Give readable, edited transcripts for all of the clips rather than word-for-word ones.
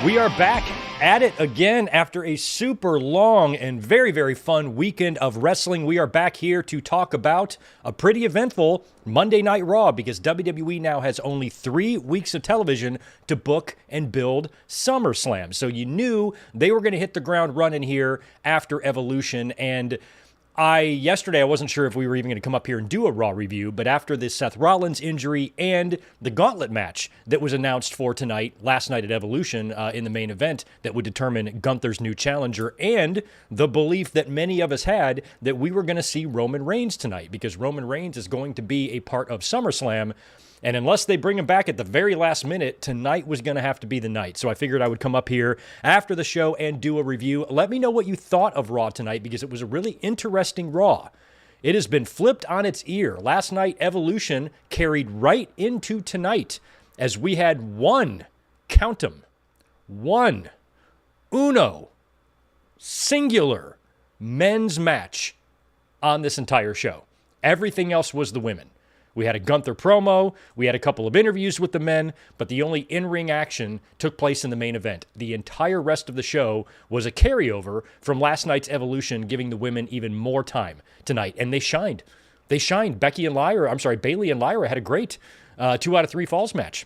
We are back at it again after a super long and very, very fun weekend of wrestling. We are back here to talk about a pretty eventful Monday Night Raw because WWE now has only 3 weeks of television to book and build SummerSlam. So you knew they were going to hit the ground running here after Evolution. And yesterday I wasn't sure if we were even going to come up here and do a Raw review, but after the Seth Rollins injury and the Gauntlet match that was announced for tonight, last night at Evolution in the main event that would determine Gunther's new challenger, and the belief that many of us had that we were going to see Roman Reigns tonight because Roman Reigns is going to be a part of SummerSlam. And unless they bring him back at the very last minute, tonight was going to have to be the night. So I figured I would come up here after the show and do a review. Let me know what you thought of Raw tonight because it was a really interesting Raw. It has been flipped on its ear. Last night, Evolution carried right into tonight as we had count 'em, uno, singular men's match on this entire show. Everything else was the women. We had a Gunther promo, we had a couple of interviews with the men, but the only in-ring action took place in the main event. The entire rest of the show was a carryover from last night's Evolution, giving the women even more time tonight, and they shined. They shined. Bailey and Lyra had a great 2 out of 3 falls match.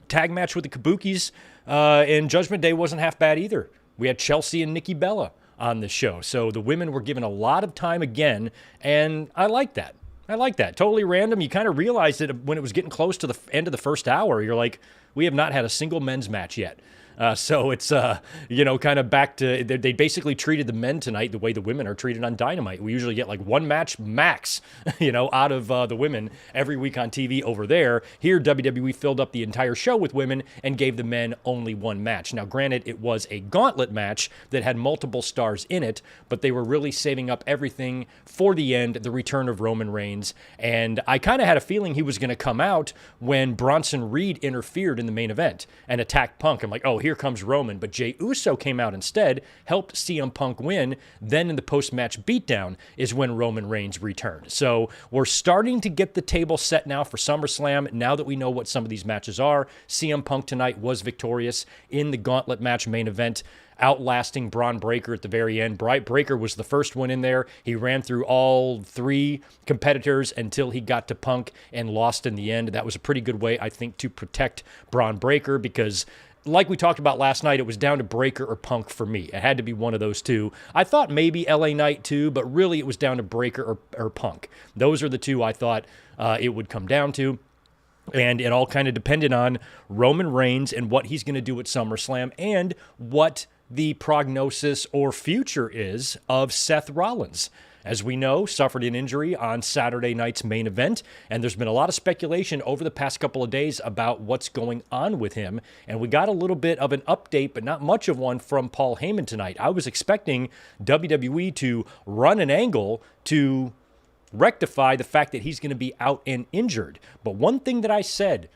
Tag match with the Kabukis, and Judgment Day wasn't half bad either. We had Chelsea and Nikki Bella on the show, so the women were given a lot of time again, and I like that. Totally random. You kind of realized it when it was getting close to the end of the first hour. You're like, we have not had a single men's match yet. So it's, kind of back to, they basically treated the men tonight the way the women are treated on Dynamite. We usually get like 1 match max, out of the women every week on TV over there. Here, WWE filled up the entire show with women and gave the men only 1 match. Now, granted, it was a gauntlet match that had multiple stars in it, but they were really saving up everything for the end, the return of Roman Reigns. And I kind of had a feeling he was going to come out when Bronson Reed interfered in the main event and attacked Punk. I'm like, oh, here comes Roman. But Jey Uso came out instead, helped CM Punk win. Then in the post-match beatdown is when Roman Reigns returned. So we're starting to get the table set now for SummerSlam. Now that we know what some of these matches are, CM Punk tonight was victorious in the Gauntlet match main event, outlasting Braun Breaker at the very end. Breaker was the first one in there. He ran through all 3 competitors until he got to Punk and lost in the end. That was a pretty good way, I think, to protect Braun Breaker because, like we talked about last night, it was down to Breaker or Punk for me. It had to be one of those two. I thought maybe LA Knight too, but really it was down to Breaker or Punk. Those are the 2 I thought it would come down to. And it all kind of depended on Roman Reigns and what he's going to do at SummerSlam and what the prognosis or future is of Seth Rollins. As we know, suffered an injury on Saturday night's main event, and there's been a lot of speculation over the past couple of days about what's going on with him, and we got a little bit of an update, but not much of one from Paul Heyman tonight. I was expecting WWE to run an angle to rectify the fact that he's going to be out and injured, but one thing that I said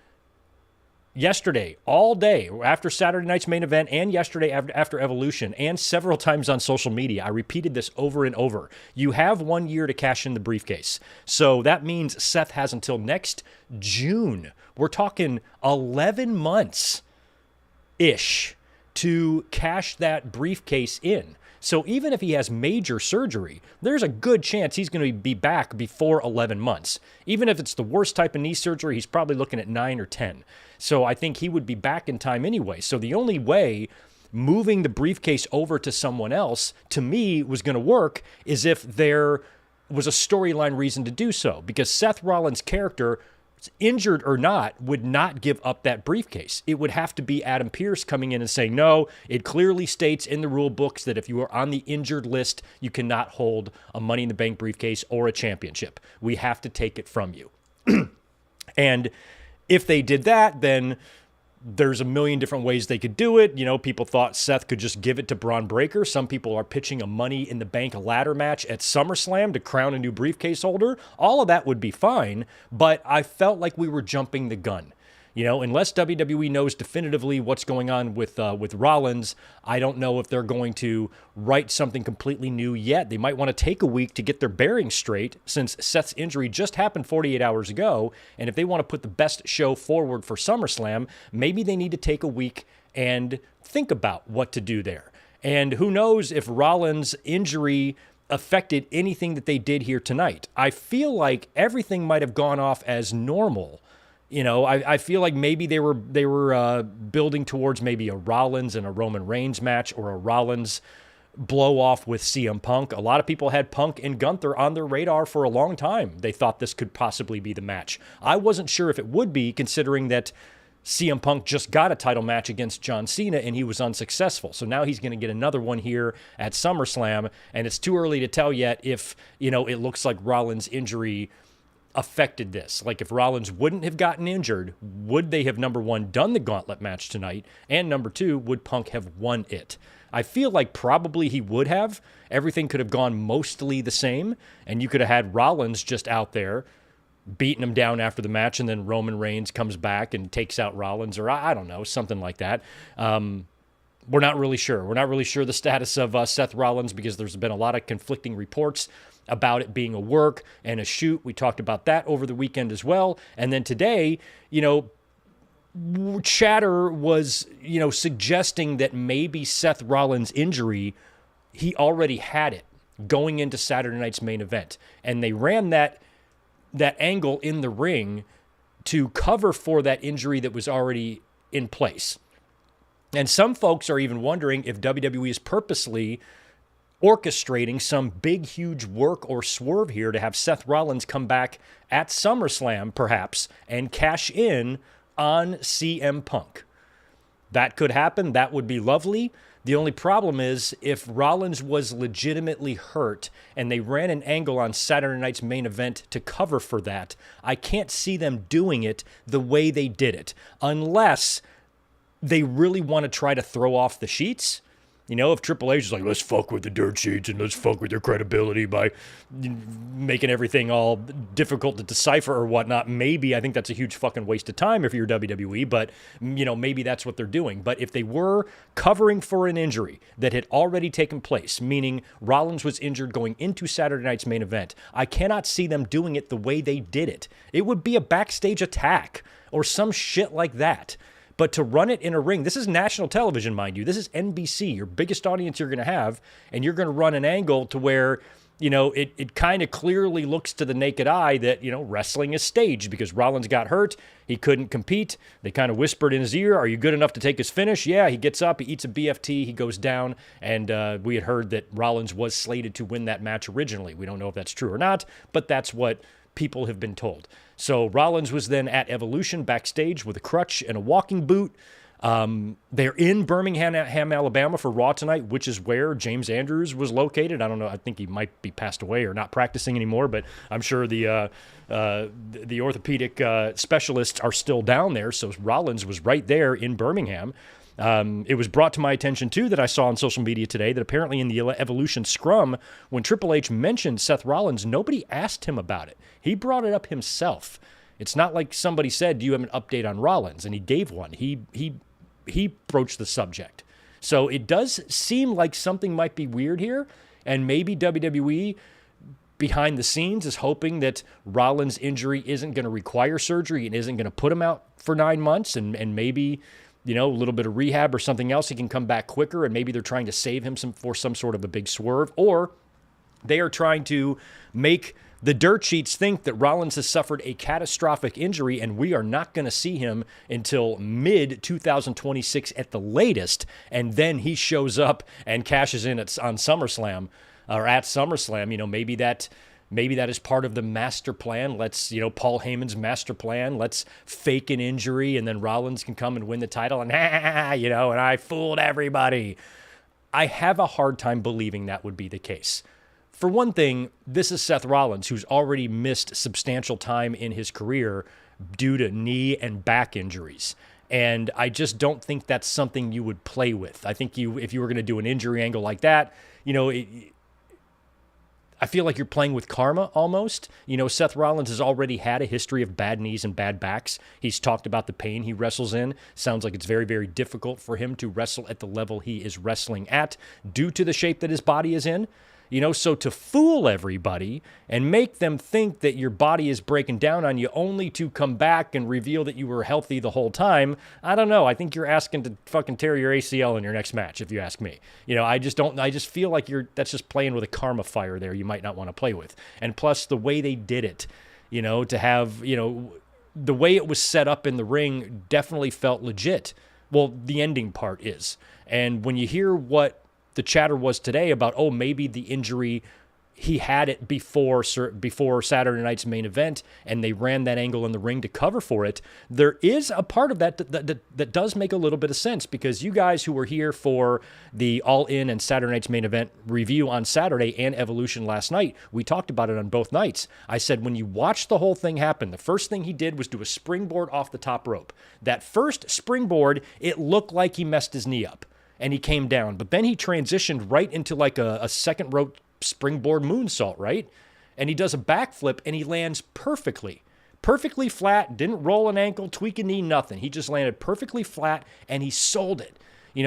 yesterday, all day, after Saturday night's main event and yesterday after Evolution, and several times on social media, I repeated this over and over. You have 1 year to cash in the briefcase. So that means Seth has until next June. We're talking 11 months-ish to cash that briefcase in. So even if he has major surgery, there's a good chance he's going to be back before 11 months. Even if it's the worst type of knee surgery, he's probably looking at 9 or 10. So I think he would be back in time anyway. So the only way moving the briefcase over to someone else, to me, was going to work is if there was a storyline reason to do so. Because Seth Rollins' character, injured or not, would not give up that briefcase. It would have to be Adam Pearce coming in and saying, no, it clearly states in the rule books that if you are on the injured list, you cannot hold a Money in the Bank briefcase or a championship. We have to take it from you. And if they did that, then there's a million different ways they could do it. People thought Seth could just give it to Braun Breaker. Some people are pitching a Money in the Bank ladder match at SummerSlam to crown a new briefcase holder. All of that would be fine, but I felt like we were jumping the gun. Unless WWE knows definitively what's going on with Rollins, I don't know if they're going to write something completely new yet. They might want to take a week to get their bearings straight since Seth's injury just happened 48 hours ago. And if they want to put the best show forward for SummerSlam, maybe they need to take a week and think about what to do there. And who knows if Rollins' injury affected anything that they did here tonight. I feel like everything might have gone off as normal. I feel like maybe they were building towards maybe a Rollins and a Roman Reigns match, or a Rollins blow off with CM Punk. A lot of people had Punk and Gunther on their radar for a long time. They thought this could possibly be the match. I wasn't sure if it would be, considering that CM Punk just got a title match against John Cena and he was unsuccessful. So now he's going to get another one here at SummerSlam, and it's too early to tell yet if, it looks like Rollins' injury affected this. Like, if Rollins wouldn't have gotten injured, would they have, number one, done the Gauntlet match tonight? And number two, would Punk have won it? I feel like probably he would have. Everything could have gone mostly the same, and you could have had Rollins just out there beating him down after the match, and then Roman Reigns comes back and takes out Rollins, or I don't know, something like that. We're not really sure. We're not really sure the status of Seth Rollins, because there's been a lot of conflicting reports about it being a work and a shoot. We talked about that over the weekend as well. And then today, chatter was, suggesting that maybe Seth Rollins' injury, he already had it going into Saturday night's main event. And they ran that angle in the ring to cover for that injury that was already in place. And some folks are even wondering if WWE is purposely orchestrating some big, huge work or swerve here to have Seth Rollins come back at SummerSlam, perhaps, and cash in on CM Punk. That could happen. That would be lovely. The only problem is, if Rollins was legitimately hurt and they ran an angle on Saturday night's main event to cover for that, I can't see them doing it the way they did it, unless they really want to try to throw off the sheets. If Triple H is like, let's fuck with the dirt sheets and let's fuck with their credibility by making everything all difficult to decipher or whatnot, maybe I think that's a huge fucking waste of time if you're WWE, but, maybe that's what they're doing. But if they were covering for an injury that had already taken place, meaning Rollins was injured going into Saturday night's main event, I cannot see them doing it the way they did it. It would be a backstage attack or some shit like that. But to run it in a ring, this is national television, mind you. This is NBC, your biggest audience you're going to have, and you're going to run an angle to where, it kind of clearly looks to the naked eye that, wrestling is staged, because Rollins got hurt. He couldn't compete. They kind of whispered in his ear, are you good enough to take his finish? Yeah, he gets up, he eats a BFT, he goes down, and we had heard that Rollins was slated to win that match originally. We don't know if that's true or not, but that's what people have been told. So Rollins was then at Evolution backstage with a crutch and a walking boot. They're in Birmingham, Alabama for Raw tonight, which is where James Andrews was located. I don't know. I think he might be passed away or not practicing anymore, but I'm sure the orthopedic specialists are still down there. So Rollins was right there in Birmingham. It was brought to my attention, too, that I saw on social media today that apparently in the Evolution scrum, when Triple H mentioned Seth Rollins, nobody asked him about it. He brought it up himself. It's not like somebody said, do you have an update on Rollins? And he gave one. He broached the subject. So it does seem like something might be weird here, and maybe WWE behind the scenes is hoping that Rollins' injury isn't going to require surgery and isn't going to put him out for 9 months, and maybe a little bit of rehab or something else, he can come back quicker, and maybe they're trying to save him for some sort of a big swerve, or they are trying to make the dirt sheets think that Rollins has suffered a catastrophic injury and we are not going to see him until mid-2026 at the latest, and then he shows up and cashes in on SummerSlam, or at SummerSlam. Maybe that is part of the master plan. Let's, Paul Heyman's master plan. Let's fake an injury, and then Rollins can come and win the title, and and I fooled everybody. I have a hard time believing that would be the case. For one thing, this is Seth Rollins, who's already missed substantial time in his career due to knee and back injuries. And I just don't think that's something you would play with. I think if you were going to do an injury angle like that, I feel like you're playing with karma almost. Seth Rollins has already had a history of bad knees and bad backs. He's talked about the pain he wrestles in. Sounds like it's very, very difficult for him to wrestle at the level he is wrestling at due to the shape that his body is in. So to fool everybody and make them think that your body is breaking down on you only to come back and reveal that you were healthy the whole time, I don't know. I think you're asking to fucking tear your ACL in your next match, if you ask me. I just feel like that's just playing with a karma fire there you might not want to play with. And plus the way they did it, to have, the way it was set up in the ring definitely felt legit. Well, the ending part is. And when you hear what the chatter was today about, maybe the injury, he had it before Saturday night's main event, and they ran that angle in the ring to cover for it. There is a part of that does make a little bit of sense, because you guys who were here for the All In and Saturday night's main event review on Saturday and Evolution last night, we talked about it on both nights. I said when you watch the whole thing happen, the first thing he did was do a springboard off the top rope. That first springboard, it looked like he messed his knee up and he came down, but then he transitioned right into like a second rope springboard moonsault, right? And he does a backflip and he lands perfectly flat, didn't roll an ankle, tweak a knee, nothing. He just landed perfectly flat and he sold it.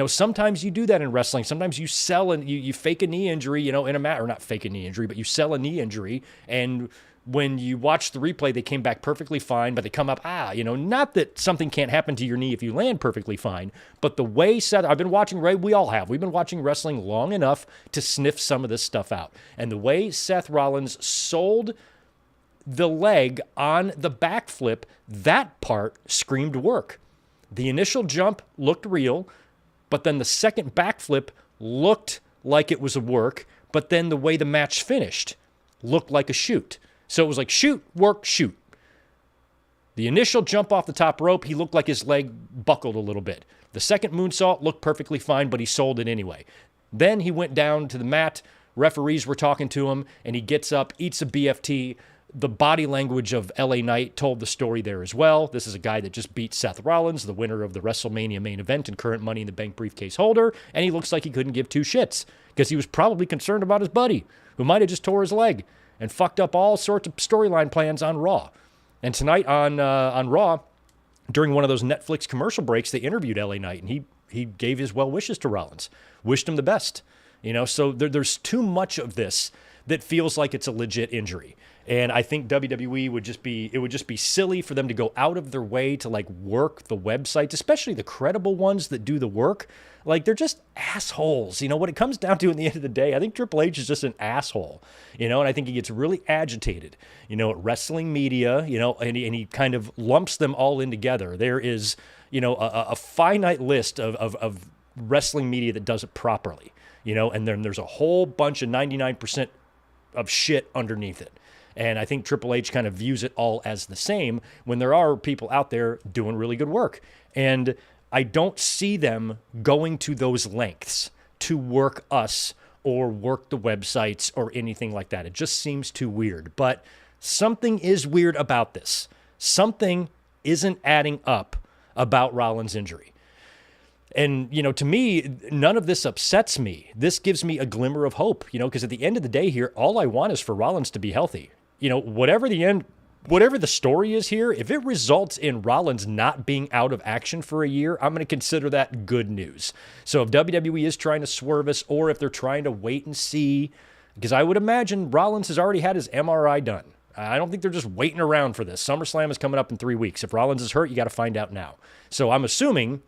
Sometimes you do that in wrestling. Sometimes you sell and you fake a knee injury, in a match, or not fake a knee injury, but you sell a knee injury. And when you watch the replay, they came back perfectly fine, but they come up, not that something can't happen to your knee if you land perfectly fine, but the way I've been watching, we all have. We've been watching wrestling long enough to sniff some of this stuff out. And the way Seth Rollins sold the leg on the backflip, that part screamed work. The initial jump looked real, but then the second backflip looked like it was a work, but then the way the match finished looked like a shoot. So it was like shoot, work, shoot. The initial jump off the top rope, he looked like his leg buckled a little bit. The second moonsault looked perfectly fine, but he sold it anyway. Then he went down to the mat. Referees were talking to him, and he gets up, eats a BFT. The body language of LA Knight told the story there as well. This is a guy that just beat Seth Rollins, the winner of the WrestleMania main event and current Money in the Bank briefcase holder, and he looks like he couldn't give two shits because he was probably concerned about his buddy, who might have just tore his leg and fucked up all sorts of storyline plans on Raw. And tonight on Raw, during one of those Netflix commercial breaks, they interviewed LA Knight, and he gave his well wishes to Rollins, wished him the best. So there's too much of this that feels like it's a legit injury. And I think WWE would just be silly for them to go out of their way to work the websites, especially the credible ones that do the work. They're just assholes. What it comes down to in the end of the day, I think Triple H is just an asshole, and I think he gets really agitated, at wrestling media, and he kind of lumps them all in together. There is, a finite list of wrestling media that does it properly, and then there's a whole bunch of 99% of shit underneath it. And I think Triple H kind of views it all as the same when there are people out there doing really good work. And I don't see them going to those lengths to work us or work the websites or anything like that. It just seems too weird. But something is weird about this. Something isn't adding up about Rollins' injury. And, to me, none of this upsets me. This gives me a glimmer of hope, because at the end of the day here, all I want is for Rollins to be healthy. Whatever the story is here, if it results in Rollins not being out of action for a year, I'm going to consider that good news. So if WWE is trying to swerve us, or if they're trying to wait and see, because I would imagine Rollins has already had his MRI done. I don't think they're just waiting around for this. SummerSlam is coming up in 3 weeks. If Rollins is hurt, you got to find out now. So I'm assuming,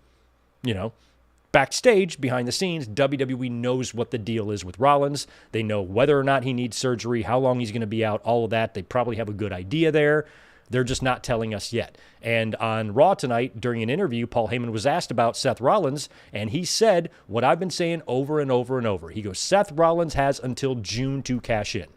backstage, behind the scenes, WWE knows what the deal is with Rollins. They know whether or not he needs surgery, how long he's going to be out, all of that. They probably have a good idea there. They're just not telling us yet. And on Raw tonight, during an interview, Paul Heyman was asked about Seth Rollins, and he said what I've been saying over and over and over. He goes, Seth Rollins has until June to cash in.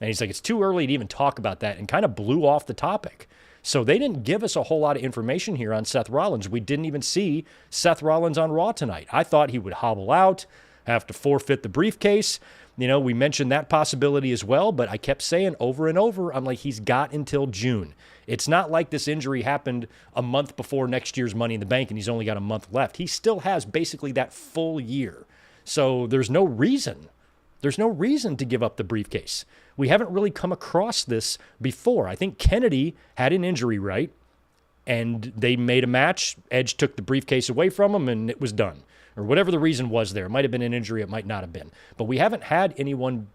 And he's like, it's too early to even talk about that, and kind of blew off the topic. So they didn't give us a whole lot of information here on Seth Rollins. We didn't even see Seth Rollins on Raw tonight. I thought he would hobble out, have to forfeit the briefcase. We mentioned that possibility as well, but I kept saying over and over, I'm like, he's got until June. It's not like this injury happened a month before next year's Money in the Bank and he's only got a month left. He still has basically that full year. So there's no reason to give up the briefcase. We haven't really come across this before. I think Kennedy had an injury, right? And they made a match. Edge took the briefcase away from him, and it was done. Or whatever the reason was there. It might have been an injury. It might not have been. But we haven't had anyone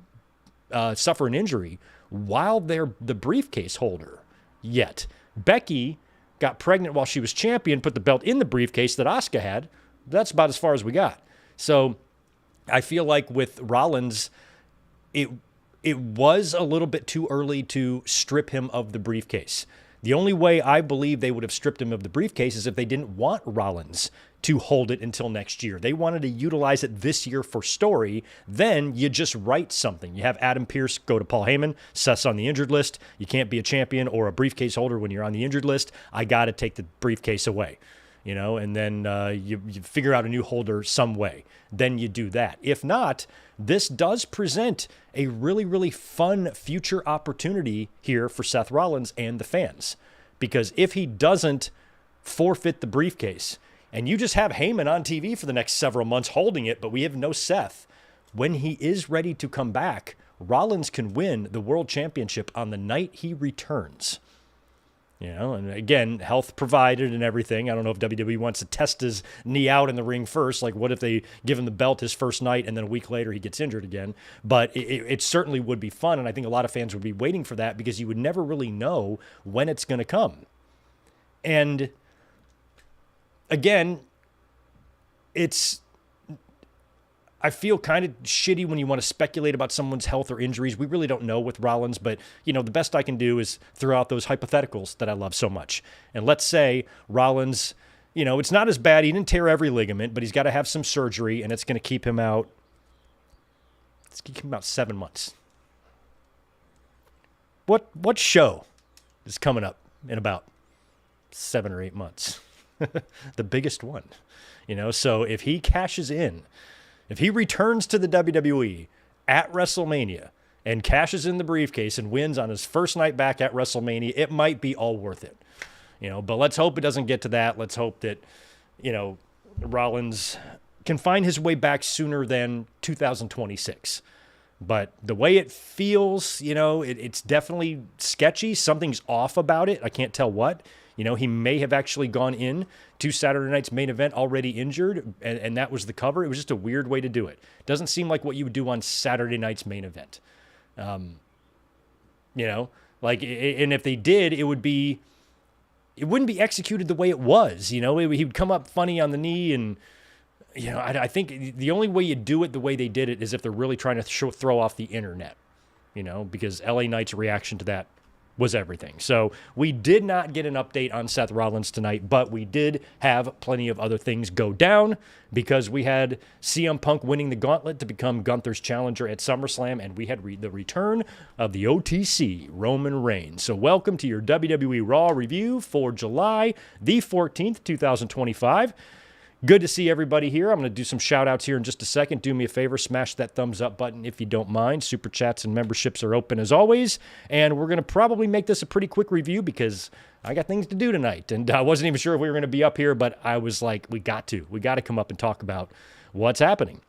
suffer an injury while they're the briefcase holder yet. Becky got pregnant while she was champion, put the belt in the briefcase that Asuka had. That's about as far as we got. So I feel like with Rollins, it was a little bit too early to strip him of the briefcase. The only way I believe they would have stripped him of the briefcase is if they didn't want Rollins to hold it until next year. They wanted to utilize it this year for story. Then you just write something. You have Adam Pearce go to Paul Heyman. Seth's on the injured list. You can't be a champion or a briefcase holder when you're on the injured list. I got to take the briefcase away. And then you figure out a new holder some way. Then you do that. If not, this does present a really, really fun future opportunity here for Seth Rollins and the fans. Because if he doesn't forfeit the briefcase, and you just have Heyman on TV for the next several months holding it, but we have no Seth, when he is ready to come back, Rollins can win the World Championship on the night he returns. And again, health provided and everything. I don't know if WWE wants to test his knee out in the ring first. Like, what if they give him the belt his first night and then a week later he gets injured again? But it certainly would be fun, and I think a lot of fans would be waiting for that because you would never really know when it's going to come. And again, I feel kind of shitty when you want to speculate about someone's health or injuries. We really don't know with Rollins, but, the best I can do is throw out those hypotheticals that I love so much. And let's say Rollins, it's not as bad. He didn't tear every ligament, but he's got to have some surgery, and it's going to keep him out. It's going to keep him out 7 months. What show is coming up in about 7 or 8 months? The biggest one, So if he cashes in, if he returns to the WWE at WrestleMania and cashes in the briefcase and wins on his first night back at WrestleMania, it might be all worth it. But let's hope it doesn't get to that. Let's hope that, Rollins can find his way back sooner than 2026. But the way it feels, it's definitely sketchy. Something's off about it. I can't tell what. He may have actually gone in to Saturday night's main event already injured, and that was the cover. It was just a weird way to do it. Doesn't seem like what you would do on Saturday night's main event. And if they did, it wouldn't be executed the way it was. He would come up funny on the knee, and I think the only way you do it the way they did it is if they're really trying to throw off the internet. Because LA Knight's reaction to that was everything. So we did not get an update on Seth Rollins tonight, but we did have plenty of other things go down because we had CM Punk winning the Gauntlet to become Gunther's challenger at SummerSlam, and we had the return of the OTC, Roman Reigns. So welcome to your WWE Raw review for July the 14th, 2025. Good to see everybody here. I'm going to do some shout-outs here in just a second. Do me a favor, smash that thumbs up button if you don't mind. Super chats and memberships are open as always. And we're going to probably make this a pretty quick review because I got things to do tonight. And I wasn't even sure if we were going to be up here, but I was like, we got to come up and talk about what's happening.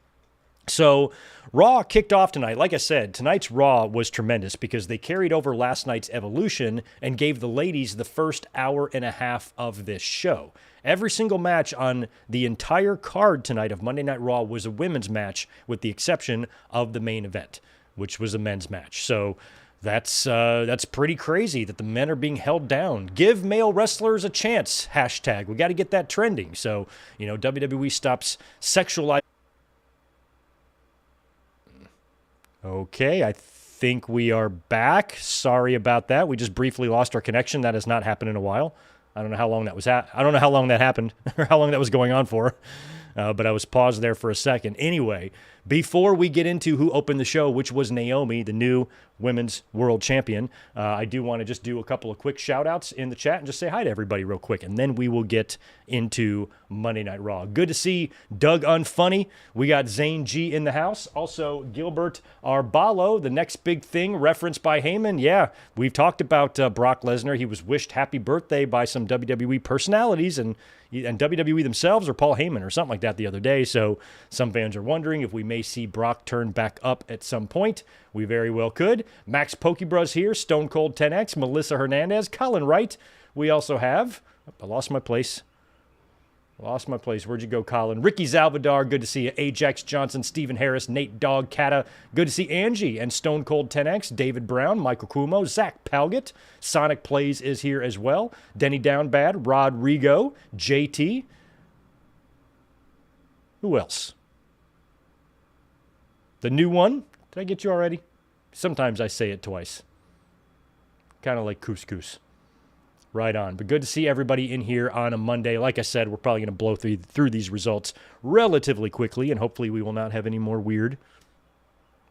So Raw kicked off tonight. Like I said, tonight's Raw was tremendous because they carried over last night's Evolution and gave the ladies the first hour and a half of this show. Every single match on the entire card tonight of Monday Night Raw was a women's match with the exception of the main event, which was a men's match. So that's pretty crazy that the men are being held down. Give male wrestlers a chance, hashtag. We got to get that trending. So, WWE stops sexualizing. Okay, I think we are back. Sorry about that. We just briefly lost our connection. That has not happened in a while. I don't know how long that was. I don't know how long that happened or how long that was going on for. But I was paused there for a second. Anyway, before we get into who opened the show, which was Naomi, the new women's world champion, I do want to just do a couple of quick shout outs in the chat and just say hi to everybody real quick. And then we will get into Monday Night Raw. Good to see Doug Unfunny. We got Zane G in the house. Also, Gilbert Arbalo, the next big thing referenced by Heyman. Yeah, we've talked about Brock Lesnar. He was wished happy birthday by some WWE personalities and WWE themselves or Paul Heyman or something like that the other day. So some fans are wondering if we may see Brock turn back up at some point. We very well could. Max Pokebros here, Stone Cold 10X, Melissa Hernandez, Colin Wright. We also have, I lost my place. Lost my place. Where'd you go, Colin? Ricky Zalvadar, good to see you. Ajax Johnson, Stephen Harris, Nate Dogg, Kata, good to see Angie and Stone Cold 10X, David Brown, Michael Cuomo, Zach Palgett, Sonic Plays is here as well. Denny Downbad, Rodrigo, JT. Who else? The new one. Did I get you already? Sometimes I say it twice. Kind of like couscous. Right on. But good to see everybody in here on a Monday. Like I said, we're probably going to blow through these results relatively quickly, and hopefully we will not have any more weird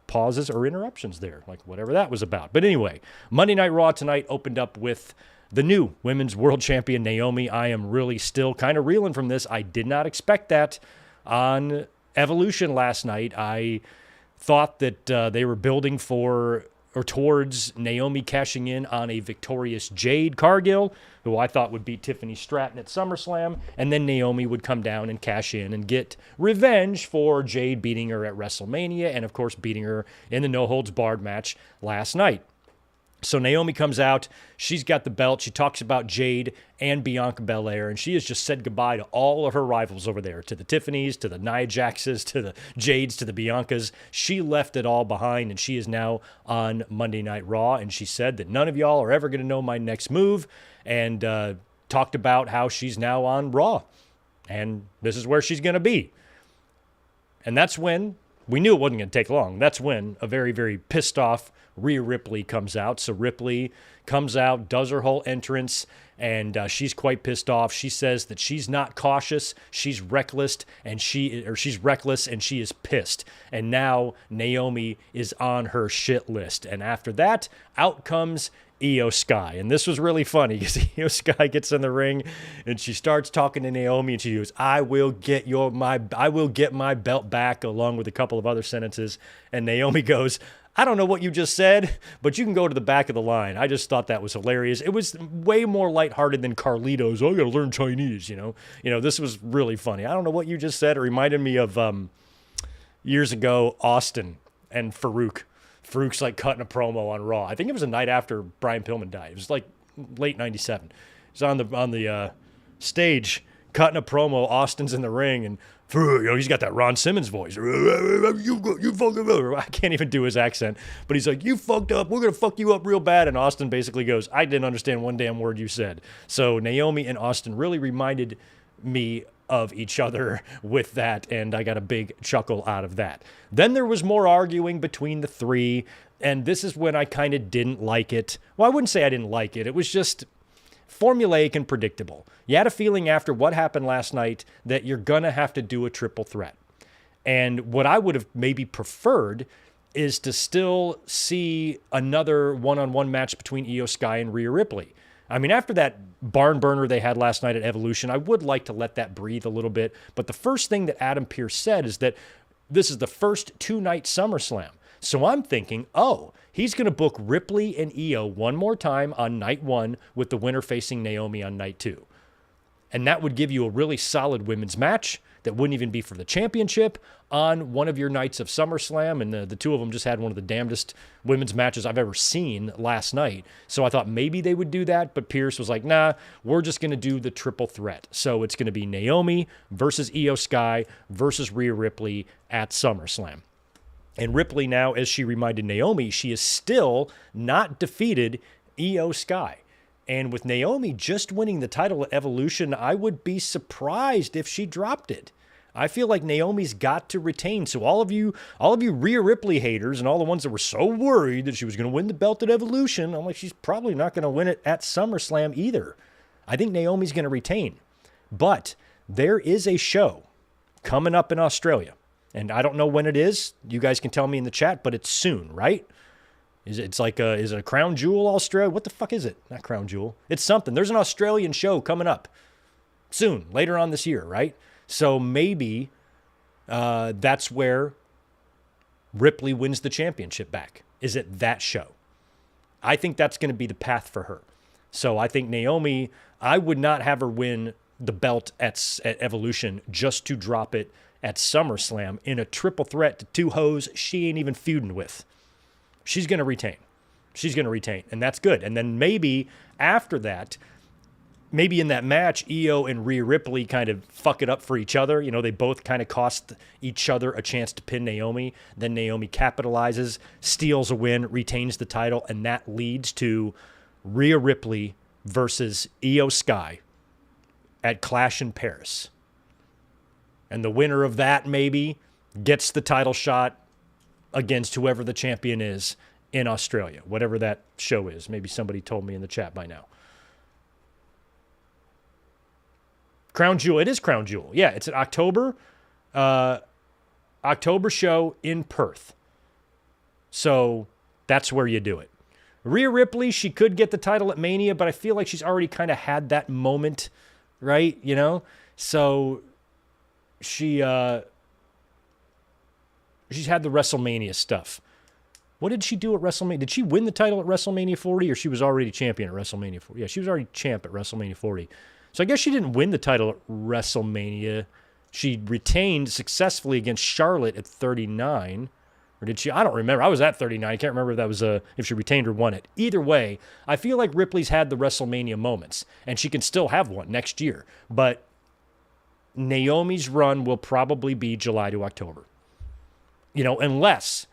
pauses or interruptions there, like whatever that was about. But anyway, Monday Night Raw tonight opened up with the new Women's World Champion, Naomi. I am really still kind of reeling from this. I did not expect that on Evolution last night. I thought that they were building for or towards Naomi cashing in on a victorious Jade Cargill, who I thought would beat Tiffany Stratton at SummerSlam, and then Naomi would come down and cash in and get revenge for Jade beating her at WrestleMania and, of course, beating her in the no-holds-barred match last night. So Naomi comes out, she's got the belt, she talks about Jade and Bianca Belair, and she has just said goodbye to all of her rivals over there, to the Tiffany's, to the Nia Jaxes, to the Jades, to the Biancas. She left it all behind, and she is now on Monday Night Raw, and she said that none of y'all are ever going to know my next move, and talked about how she's now on Raw, and this is where she's going to be. And that's when we knew it wasn't going to take long. That's when a very, very pissed off Rhea Ripley comes out. So Ripley comes out, does her whole entrance, and she's quite pissed off. She says that she's not cautious, she's reckless, and she's reckless, and she is pissed. And now Naomi is on her shit list. And after that, out comes Io Sky. And this was really funny because Io Sky gets in the ring and she starts talking to Naomi and she goes, I will get my belt back, along with a couple of other sentences. And Naomi goes, I don't know what you just said, but you can go to the back of the line. I just thought that was hilarious. It was way more lighthearted than Carlito's, I got to learn Chinese, you know, this was really funny. I don't know what you just said. It reminded me of years ago, Austin and Farouk. Farouk's like cutting a promo on Raw. I think it was the night after Brian Pillman died. It was like late 97. He's on the stage cutting a promo. Austin's in the ring, and he's got that Ron Simmons voice. You fucking up. I can't even do his accent, but he's like, you fucked up. We're going to fuck you up real bad. And Austin basically goes, I didn't understand one damn word you said. So Naomi and Austin really reminded me of each other with that, and I got a big chuckle out of that. Then there was more arguing between the three, and this is when I kind of didn't like it. Well, I wouldn't say I didn't like it. It was just formulaic and predictable. You had a feeling after what happened last night that you're going to have to do a triple threat. And what I would have maybe preferred is to still see another one-on-one match between Io Sky and Rhea Ripley. I mean, after that barn burner they had last night at Evolution, I would like to let that breathe a little bit. But the first thing that Adam Pearce said is that this is the first two-night SummerSlam. So I'm thinking, he's going to book Ripley and Io one more time on night one with the winner facing Naomi on night two. And that would give you a really solid women's match that wouldn't even be for the championship on one of your nights of SummerSlam. And the two of them just had one of the damnedest women's matches I've ever seen last night. So I thought maybe they would do that, but Pearce was like, nah, we're just going to do the triple threat. So it's going to be Naomi versus Io Sky versus Rhea Ripley at SummerSlam. And Ripley now, as she reminded Naomi, she is still not defeated Io Sky. And with Naomi just winning the title at Evolution, I would be surprised if she dropped it. I feel like Naomi's got to retain. So all of you Rhea Ripley haters and all the ones that were so worried that she was going to win the belt at Evolution, I'm like, she's probably not going to win it at SummerSlam either. I think Naomi's going to retain. But there is a show coming up in Australia. And I don't know when it is. You guys can tell me in the chat, but it's soon, right? Is it a Crown Jewel Australia? What the fuck is it? Not Crown Jewel. It's something. There's an Australian show coming up soon, later on this year, right? So maybe that's where Ripley wins the championship back. Is it that show? I think that's going to be the path for her. So I think Naomi, I would not have her win the belt at Evolution just to drop it at SummerSlam in a triple threat to two hoes she ain't even feuding with. She's going to retain. She's going to retain, and that's good. And then maybe after that, maybe in that match, Io and Rhea Ripley kind of fuck it up for each other. You know, they both kind of cost each other a chance to pin Naomi. Then Naomi capitalizes, steals a win, retains the title, and that leads to Rhea Ripley versus Io Sky at Clash in Paris. And the winner of that maybe gets the title shot against whoever the champion is in Australia, whatever that show is. Maybe somebody told me in the chat by now. Crown Jewel. It is Crown Jewel. Yeah, it's an October show in Perth. So that's where you do it. Rhea Ripley, she could get the title at Mania, but I feel like she's already kind of had that moment, right? You know? So she's had the WrestleMania stuff. What did she do at WrestleMania? Did she win the title at WrestleMania 40, or she was already champion at WrestleMania 40? Yeah, she was already champ at WrestleMania 40. So I guess she didn't win the title at WrestleMania. She retained successfully against Charlotte at 39. Or did she? I don't remember. I was at 39. I can't remember if that was if she retained or won it. Either way, I feel like Ripley's had the WrestleMania moments, and she can still have one next year. But Naomi's run will probably be July to October. You know, unless,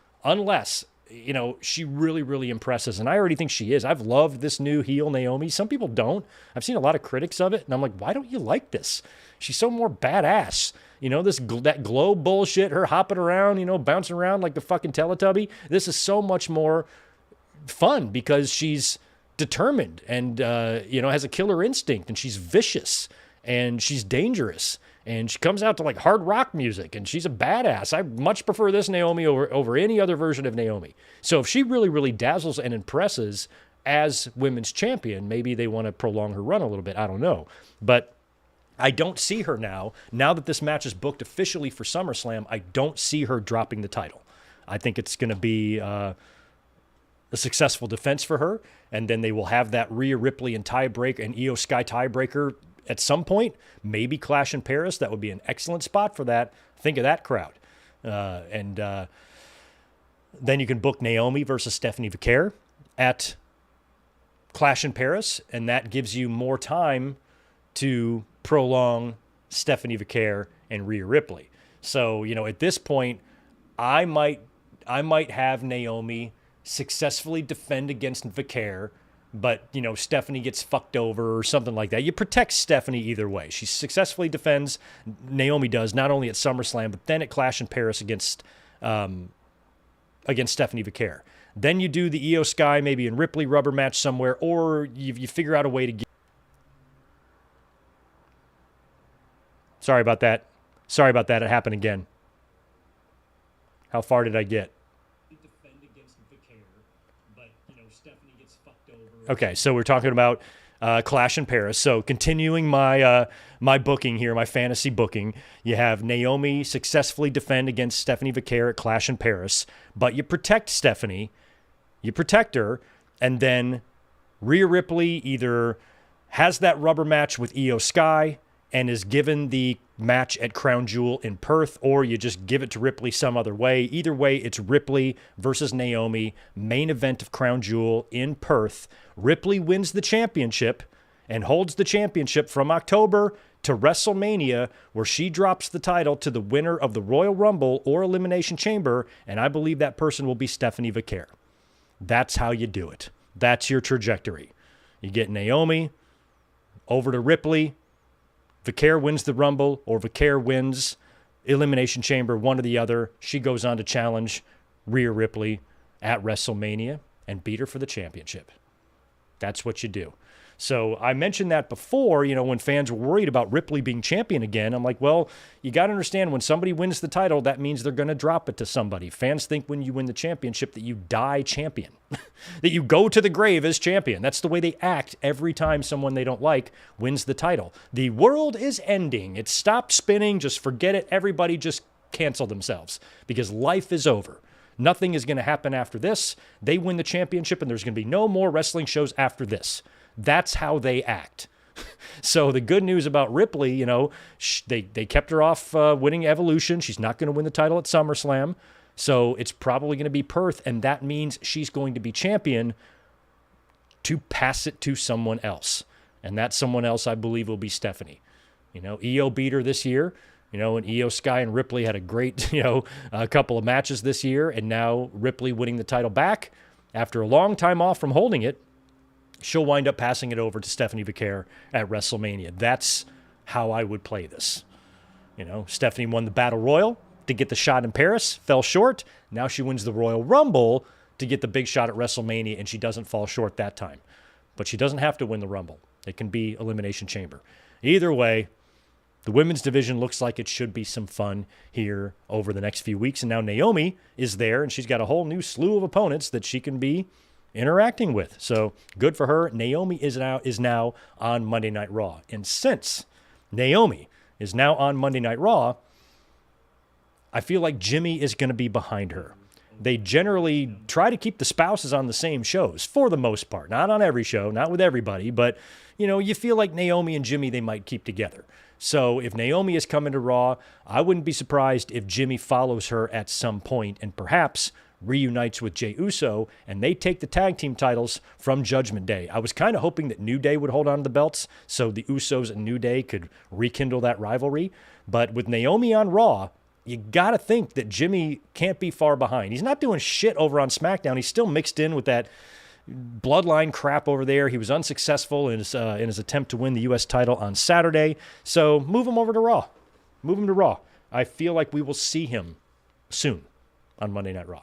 you know, she really, really impresses. And I already think she is. I've loved this new heel Naomi. Some people don't. I've seen a lot of critics of it. And I'm like, why don't you like this? She's so more badass. You know, that glow bullshit, her hopping around, you know, bouncing around like the fucking Teletubby. This is so much more fun because she's determined and, you know, has a killer instinct, and she's vicious and she's dangerous. And she comes out to like hard rock music, and she's a badass. I much prefer this Naomi over any other version of Naomi. So if she really, really dazzles and impresses as women's champion, maybe they want to prolong her run a little bit. I don't know. But I don't see her now that this match is booked officially for SummerSlam, I don't see her dropping the title. I think it's going to be a successful defense for her, and then they will have that Rhea Ripley and tiebreaker and Io Sky tiebreaker at some point, maybe Clash in Paris. That would be an excellent spot for that. Think of that crowd. And then you can book Naomi versus Stephanie Vaquer at Clash in Paris, and that gives you more time to prolong Stephanie Vaquer and Rhea Ripley. So, you know, at this point, I might have Naomi successfully defend against Vaquer, but, you know, Stephanie gets fucked over or something like that. You protect Stephanie either way. She successfully defends, Naomi does, not only at SummerSlam, but then at Clash in Paris against Stephanie Vaquer. Then you do the Io Sky, maybe in Ripley rubber match somewhere, or you figure out a way to get... Sorry about that. It happened again. How far did I get? Okay, so we're talking about Clash in Paris. So continuing my my booking here, my fantasy booking, you have Naomi successfully defend against Stephanie Vaquer at Clash in Paris, but you protect Stephanie, you protect her, and then Rhea Ripley either has that rubber match with Io Sky and is given the match at Crown Jewel in Perth, or you just give it to Ripley some other way. Either way, it's Ripley versus Naomi, main event of Crown Jewel in Perth. Ripley wins the championship and holds the championship from October to WrestleMania, where she drops the title to the winner of the Royal Rumble or Elimination Chamber, and I believe that person will be Stephanie Vaquer. That's how you do it. That's your trajectory. You get Naomi over to Ripley, Vaquer wins the Rumble, or Vaquer wins Elimination Chamber, one or the other. She goes on to challenge Rhea Ripley at WrestleMania and beat her for the championship. That's what you do. So I mentioned that before, you know, when fans were worried about Ripley being champion again. I'm like, well, you got to understand, when somebody wins the title, that means they're going to drop it to somebody. Fans think when you win the championship that you die champion, that you go to the grave as champion. That's the way they act every time someone they don't like wins the title. The world is ending. It stopped spinning. Just forget it. Everybody just cancel themselves because life is over. Nothing is going to happen after this. They win the championship and there's going to be no more wrestling shows after this. That's how they act. So the good news about Ripley, you know, they kept her off winning Evolution. She's not going to win the title at SummerSlam. So it's probably going to be Perth, and that means she's going to be champion to pass it to someone else. And that someone else, I believe, will be Stephanie. Io beat her this year. And Io Sky and Ripley had a great, a couple of matches this year. And now Ripley winning the title back after a long time off from holding it. She'll wind up passing it over to Stephanie Vicaire at WrestleMania. That's how I would play this. Stephanie won the Battle Royal to get the shot in Paris, fell short. Now she wins the Royal Rumble to get the big shot at WrestleMania, and she doesn't fall short that time. But she doesn't have to win the Rumble. It can be Elimination Chamber. Either way, the women's division looks like it should be some fun here over the next few weeks. And now Naomi is there, and she's got a whole new slew of opponents that she can be interacting with. So good for her. Naomi is now on Monday Night Raw. And since Naomi is now on Monday Night Raw, I feel like Jimmy is going to be behind her. They generally try to keep the spouses on the same shows for the most part. Not on every show, not with everybody, but you feel like Naomi and Jimmy, they might keep together. So if Naomi is coming to Raw, I wouldn't be surprised if Jimmy follows her at some point and perhaps reunites with Jey Uso, and they take the tag team titles from Judgment Day. I was kind of hoping that New Day would hold on to the belts so the Usos and New Day could rekindle that rivalry. But with Naomi on Raw, you got to think that Jimmy can't be far behind. He's not doing shit over on SmackDown. He's still mixed in with that bloodline crap over there. He was unsuccessful in his attempt to win the U.S. title on Saturday. So move him over to Raw. Move him to Raw. I feel like we will see him soon on Monday Night Raw.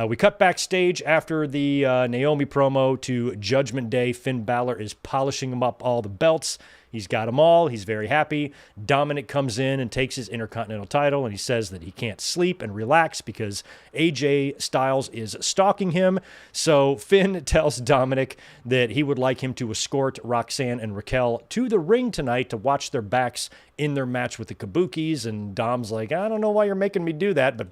We cut backstage after the Naomi promo to Judgment Day. Finn Balor is polishing him up all the belts. He's got them all. He's very happy. Dominic comes in and takes his Intercontinental title, and he says that he can't sleep and relax because AJ Styles is stalking him. So Finn tells Dominic that he would like him to escort Roxanne and Raquel to the ring tonight to watch their backs in their match with the Kabukis. And Dom's like, I don't know why you're making me do that, but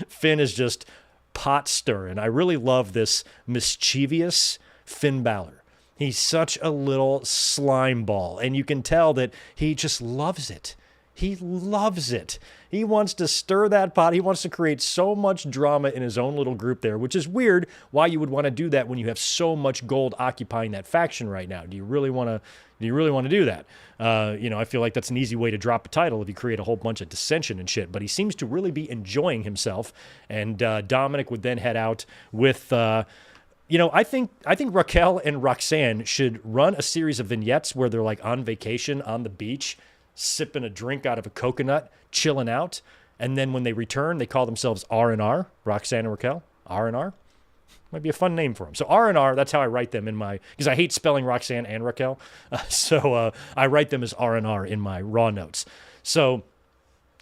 Finn is just pot stirring. I really love this mischievous Finn Balor. He's such a little slime ball, and you can tell that he just loves it. He loves it. He wants to stir that pot. He wants to create so much drama in his own little group there, which is weird why you would want to do that when you have so much gold occupying that faction right now. Do you really want to do that? I feel like that's an easy way to drop a title if you create a whole bunch of dissension and shit, but he seems to really be enjoying himself, and Dominic would then head out with... I think Raquel and Roxanne should run a series of vignettes where they're like on vacation on the beach, sipping a drink out of a coconut, chilling out. And then when they return, they call themselves R&R, Roxanne and Raquel, R&R. Might be a fun name for them. So R&R, that's how I write them because I hate spelling Roxanne and Raquel. So I write them as R&R in my Raw notes. So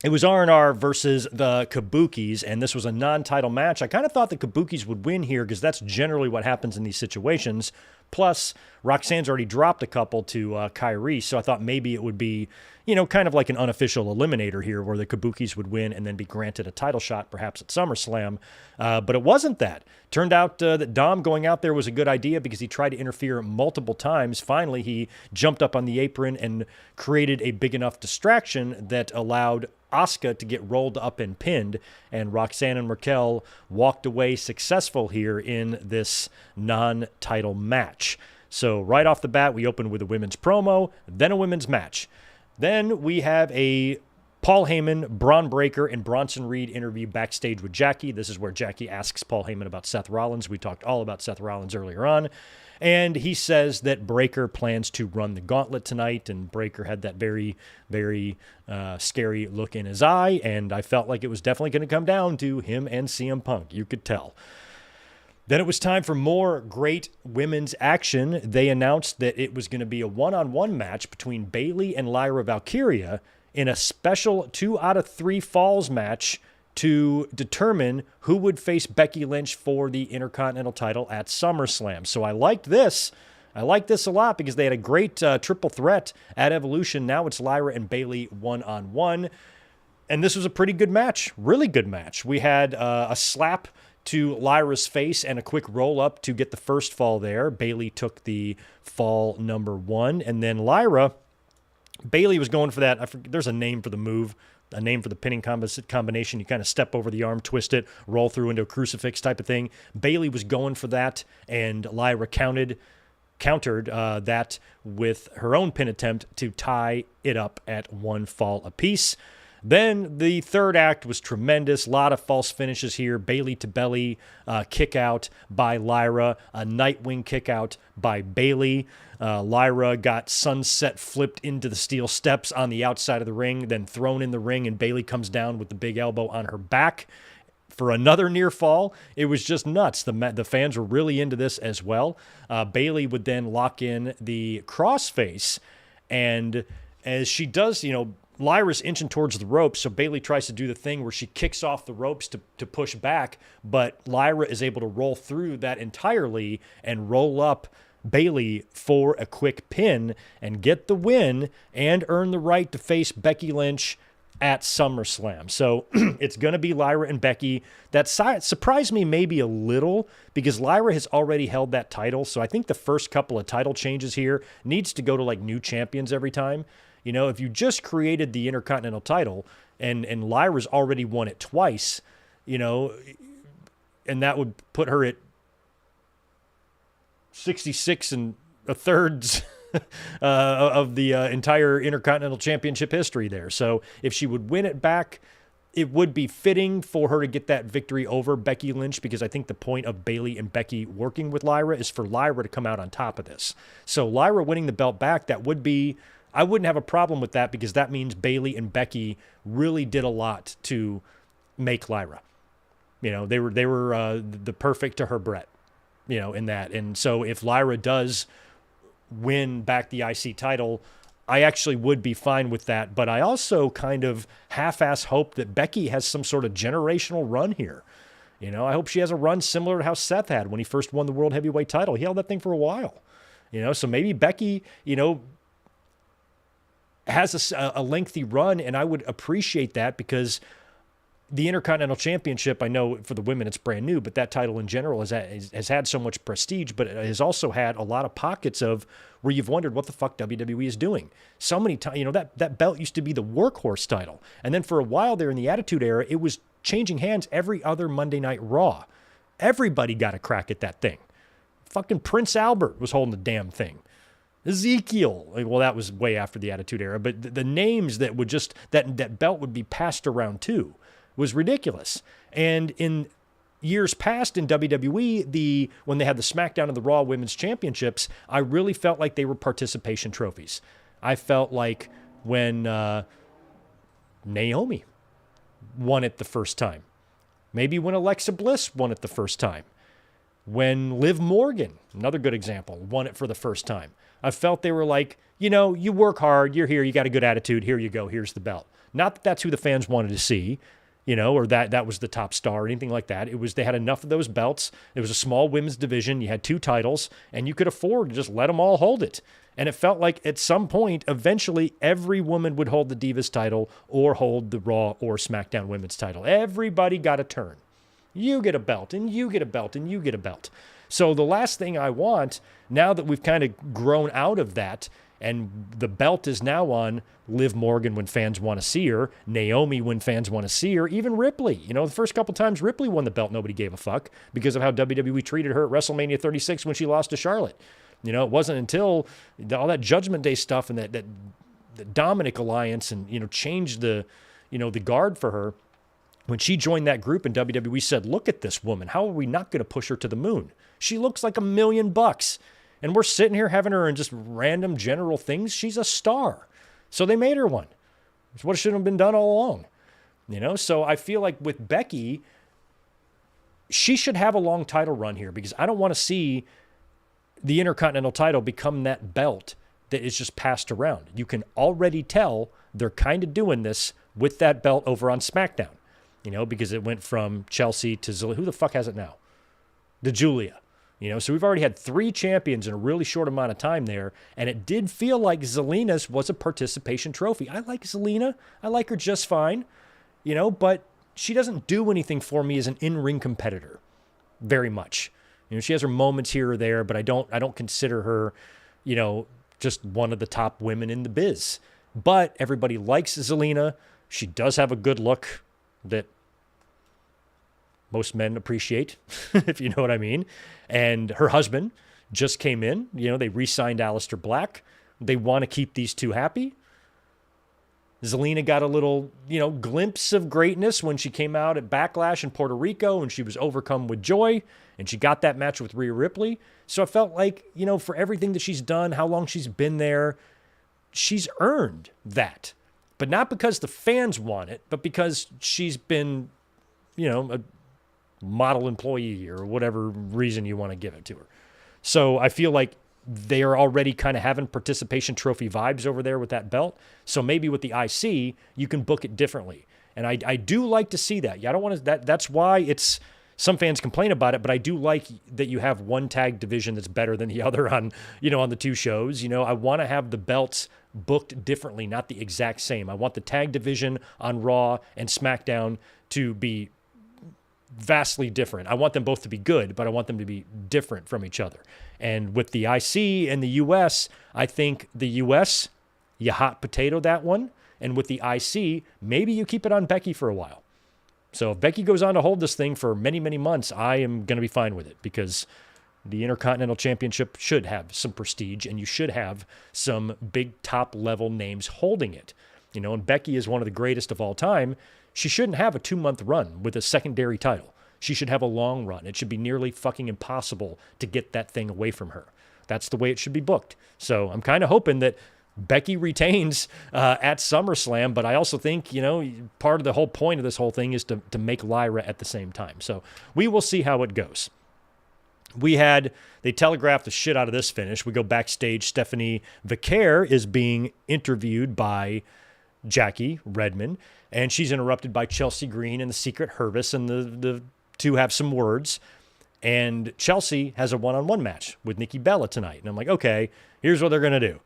it was R&R versus the Kabukis, and this was a non-title match. I kind of thought the Kabukis would win here because that's generally what happens in these situations. Plus, Roxanne's already dropped a couple to Kyrie, so I thought maybe it would be, kind of like an unofficial eliminator here where the Kabukis would win and then be granted a title shot perhaps at SummerSlam. But it wasn't that. Turned out that Dom going out there was a good idea because he tried to interfere multiple times. Finally, he jumped up on the apron and created a big enough distraction that allowed Asuka to get rolled up and pinned, and Roxanne and Raquel walked away successful here in this non-title match. So right off the bat, we open with a women's promo, then a women's match. Then we have a Paul Heyman, Braun Breaker, and Bronson Reed interview backstage with Jackie. This is where Jackie asks Paul Heyman about Seth Rollins. We talked all about Seth Rollins earlier on. And he says that Breaker plans to run the Gauntlet tonight, and Breaker had that very, very scary look in his eye, and I felt like it was definitely going to come down to him and CM Punk. You could tell. Then it was time for more great women's action. They announced that it was going to be a one-on-one match between Bayley and Lyra Valkyria in a special 2 out of 3 falls match to determine who would face Becky Lynch for the Intercontinental title at SummerSlam. So I liked this. I liked this a lot because they had a great triple threat at Evolution. Now it's Lyra and Bayley one-on-one. And this was a pretty good match, really good match. We had a slap to Lyra's face and a quick roll-up to get the first fall there. Bayley took the fall number 1. And then Bayley was going for that. There's a name for the move. A name for the pinning combination. You kind of step over the arm, twist it, roll through into a crucifix type of thing. Bayley was going for that, and Lyra counted. countered that with her own pin attempt to tie it up at 1 fall apiece. Then the third act was tremendous. A lot of false finishes here. Bayley to belly kick out by Lyra. A Nightwing kick out by Bayley. Lyra got sunset flipped into the steel steps on the outside of the ring, then thrown in the ring, and Bayley comes down with the big elbow on her back for another near fall. It was just nuts. The fans were really into this as well. Bayley would then lock in the crossface, and as she does, Lyra's inching towards the ropes, so Bayley tries to do the thing where she kicks off the ropes to push back, but Lyra is able to roll through that entirely and roll up Bayley for a quick pin and get the win and earn the right to face Becky Lynch at SummerSlam. So it's going to be Lyra and Becky. That surprised me maybe a little because Lyra has already held that title, so I think the first couple of title changes here needs to go to like new champions every time. If you just created the Intercontinental title and Lyra's already won it twice, and that would put her at 66 1/3 of the entire Intercontinental Championship history there. So if she would win it back, it would be fitting for her to get that victory over Becky Lynch, because I think the point of Bayley and Becky working with Lyra is for Lyra to come out on top of this. So Lyra winning the belt back, I wouldn't have a problem with that, because that means Bayley and Becky really did a lot to make Lyra. They were the perfect to her Brett, in that. And so if Lyra does win back the IC title, I actually would be fine with that. But I also kind of half-ass hope that Becky has some sort of generational run here. I hope she has a run similar to how Seth had when he first won the World Heavyweight title. He held that thing for a while. So maybe Becky, has a lengthy run, and I would appreciate that, because the Intercontinental Championship, I know for the women it's brand new, but that title in general has had so much prestige, but it has also had a lot of pockets of where you've wondered what the fuck WWE is doing. So many times, that belt used to be the workhorse title, and then for a while there in the Attitude Era, it was changing hands every other Monday Night Raw. Everybody got a crack at that thing. Fucking Prince Albert was holding the damn thing. Ezekiel, well, that was way after the Attitude Era, but the names that would just, that belt would be passed around to was ridiculous. And in years past in WWE, when they had the SmackDown and the Raw Women's Championships, I really felt like they were participation trophies. I felt like when Naomi won it the first time, maybe when Alexa Bliss won it the first time, when Liv Morgan, another good example, won it for the first time. I felt they were like, you work hard, you're here, you got a good attitude, here you go, here's the belt. Not that that's who the fans wanted to see, or that was the top star or anything like that. It was, they had enough of those belts. It was a small women's division. You had 2 titles, and you could afford to just let them all hold it. And it felt like at some point, eventually, every woman would hold the Divas title or hold the Raw or SmackDown women's title. Everybody got a turn. You get a belt, and you get a belt, and you get a belt. So the last thing I want, now that we've kind of grown out of that, and the belt is now on Liv Morgan when fans want to see her, Naomi when fans want to see her, even Ripley. The first couple times Ripley won the belt, nobody gave a fuck because of how WWE treated her at WrestleMania 36 when she lost to Charlotte. It wasn't until all that Judgment Day stuff and that the Dominic alliance and, changed the guard for her. When she joined that group and WWE said, look at this woman. How are we not going to push her to the moon? She looks like $1 million. And we're sitting here having her in just random general things. She's a star. So they made her one. It's what should have been done all along. So I feel like with Becky, she should have a long title run here, because I don't want to see the Intercontinental title become that belt that is just passed around. You can already tell they're kind of doing this with that belt over on SmackDown. Because it went from Chelsea to Zelina. Who the fuck has it now? To Julia. So we've already had 3 champions in a really short amount of time there, and it did feel like Zelina's was a participation trophy. I like Zelina. I like her just fine, but she doesn't do anything for me as an in-ring competitor very much. She has her moments here or there, but I don't consider her, just one of the top women in the biz. But everybody likes Zelina. She does have a good look that most men appreciate, if you know what I mean. And her husband, just came in. They re-signed Aleister Black. They want to keep these two happy. Zelina got a little, glimpse of greatness when she came out at Backlash in Puerto Rico and she was overcome with joy and she got that match with Rhea Ripley. So I felt like, for everything that she's done, how long she's been there, she's earned that. But not because the fans want it, but because she's been, a model employee or whatever reason you want to give it to her. So I feel like they are already kind of having participation trophy vibes over there with that belt. So maybe with the IC, you can book it differently. And I do like to see that. Yeah, I don't want to, that's why some fans complain about it, but I do like that you have one tag division that's better than the other on the two shows. I want to have the belts booked differently, not the exact same. I want the tag division on Raw and SmackDown to be vastly different. I want them both to be good, but I want them to be different from each other. And with the IC and the US, I think the US, you hot potato that one. And with the IC, maybe you keep it on Becky for a while. So if Becky goes on to hold this thing for many, many months, I am going to be fine with it because the Intercontinental Championship should have some prestige and you should have some big top level names holding it. And Becky is one of the greatest of all time. She shouldn't have a 2-month run with a secondary title. She should have a long run. It should be nearly fucking impossible to get that thing away from her. That's the way it should be booked. So I'm kind of hoping that Becky retains at SummerSlam, but I also think, part of the whole point of this whole thing is to make Lyra at the same time. So we will see how it goes. They telegraphed the shit out of this finish. We go backstage. Stephanie Vicaire is being interviewed by Jackie Redmond, and she's interrupted by Chelsea Green and the Secret Hervis, and the two have some words. And Chelsea has a one-on-one match with Nikki Bella tonight. And I'm like, okay, here's what they're going to do.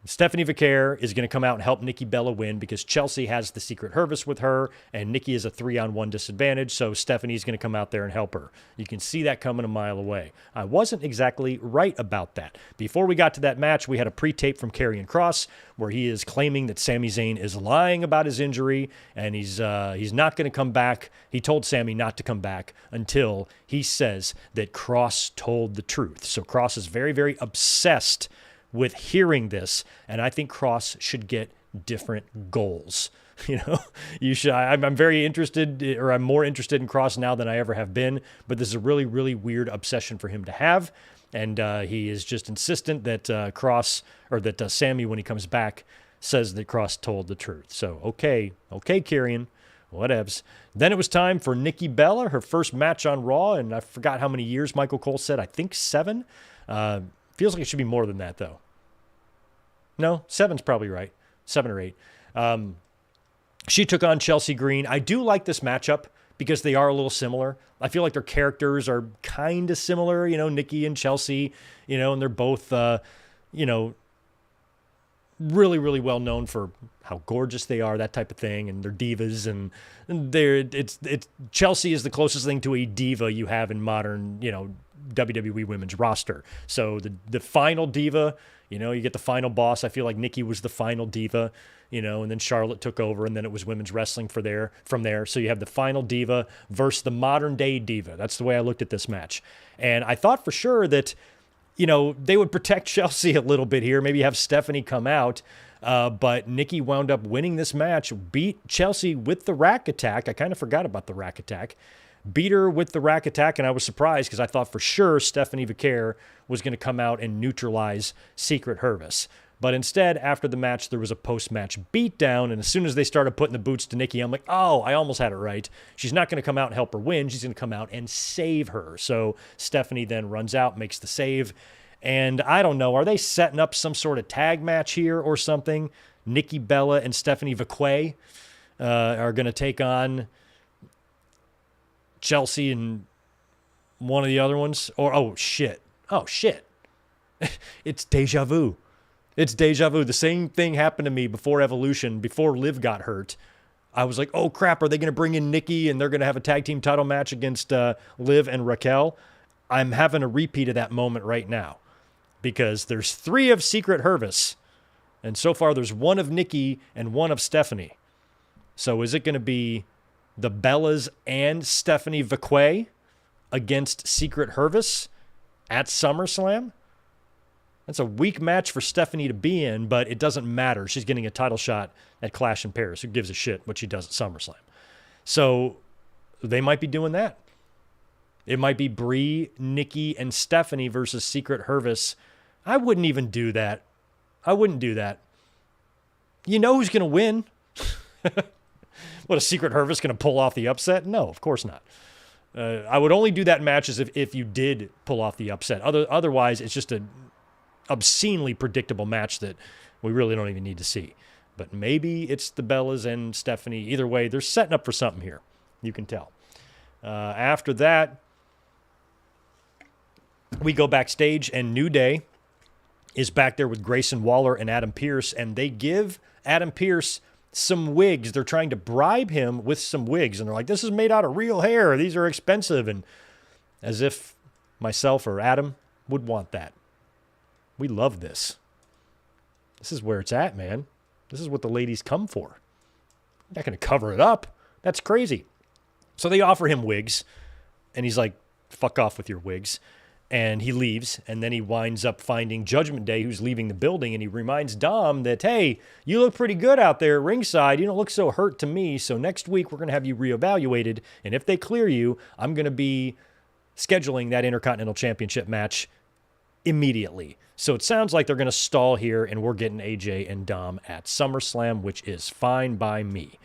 Stephanie Vicaire is going to come out and help Nikki Bella win because Chelsea has the Secret Hervis with her and Nikki is a 3-on-1 disadvantage, so Stephanie's going to come out there and help her. You can see that coming a mile away. I wasn't exactly right about that. Before we got to that match, we had a pre-tape from Karrion Kross where he is claiming that Sami Zayn is lying about his injury and he's not going to come back. He told Sami not to come back until he says that Kross told the truth. So Kross is very, very obsessed with hearing this, and I think Kross should get different goals. I'm very interested, or I'm more interested in Kross now than I ever have been, but this is a really, really weird obsession for him to have, and he is just insistent that Sami, when he comes back, says that Kross told the truth. So, okay, Karrion, whatevs. Then it was time for Nikki Bella, her first match on Raw, and I forgot how many years Michael Cole said, I think 7. Feels like it should be more than that, though. No, 7's probably right. 7 or 8. She took on Chelsea Green. I do like this matchup because they are a little similar. I feel like their characters are kind of similar, Nikki and Chelsea, and they're both, really, really well known for how gorgeous they are, that type of thing, and they're divas, and Chelsea is the closest thing to a diva you have in modern, WWE women's roster. So the final diva, you get the final boss. I feel like Nikki was the final diva, and then Charlotte took over, and then it was women's wrestling from there. So you have the final diva versus the modern day diva. That's the way I looked at this match. And I thought for sure that, they would protect Chelsea a little bit here, maybe have Stephanie come out. But Nikki wound up winning this match, beat Chelsea with the rack attack. I kind of forgot about the rack attack. Beat her with the rack attack, and I was surprised because I thought for sure Stephanie Vicaire was going to come out and neutralize Secret Hervis. But instead, after the match, there was a post-match beatdown, and as soon as they started putting the boots to Nikki, I'm like, oh, I almost had it right. She's not going to come out and help her win. She's going to come out and save her. So Stephanie then runs out, makes the save, and I don't know, are they setting up some sort of tag match here or something? Nikki Bella and Stephanie Vicaire are going to take on Chelsea and one of the other ones, or oh shit, it's deja vu. It's deja vu. The same thing happened to me before Evolution, before Liv got hurt. I was like, oh crap, are they going to bring in Nikki and they're going to have a tag team title match against Liv and Raquel? I'm having a repeat of that moment right now because there's 3 of Secret Hervis, and so far there's 1 of Nikki and 1 of Stephanie. So is it going to be the Bellas and Stephanie Vicaire against Secret Hervis at SummerSlam? That's a weak match for Stephanie to be in, but it doesn't matter. She's getting a title shot at Clash in Paris. Who gives a shit what she does at SummerSlam? So they might be doing that. It might be Brie, Nikki, and Stephanie versus Secret Hervis. I wouldn't even do that. I wouldn't do that. You know who's going to win. What, a Secret Hervis going to pull off the upset? No, of course not. I would only do that match as if you did pull off the upset. Otherwise, it's just an obscenely predictable match that we really don't even need to see. But maybe it's the Bellas and Stephanie. Either way, they're setting up for something here. You can tell. After that, we go backstage, and New Day is back there with Grayson Waller and Adam Pearce, and they give Adam Pearce some wigs. They're trying to bribe him with some wigs, and they're like, this is made out of real hair. These are expensive, and as if myself or Adam would want that. We love this. This is where it's at, man. This is what the ladies come for. I'm not going to cover it up. That's crazy. So they offer him wigs, and he's like, fuck off with your wigs. And he leaves, and then he winds up finding Judgment Day, who's leaving the building, and he reminds Dom that, hey, you look pretty good out there ringside. You don't look so hurt to me, so next week we're going to have you reevaluated, and if they clear you, I'm going to be scheduling that Intercontinental Championship match immediately. So it sounds like they're going to stall here, and we're getting AJ and Dom at SummerSlam, which is fine by me.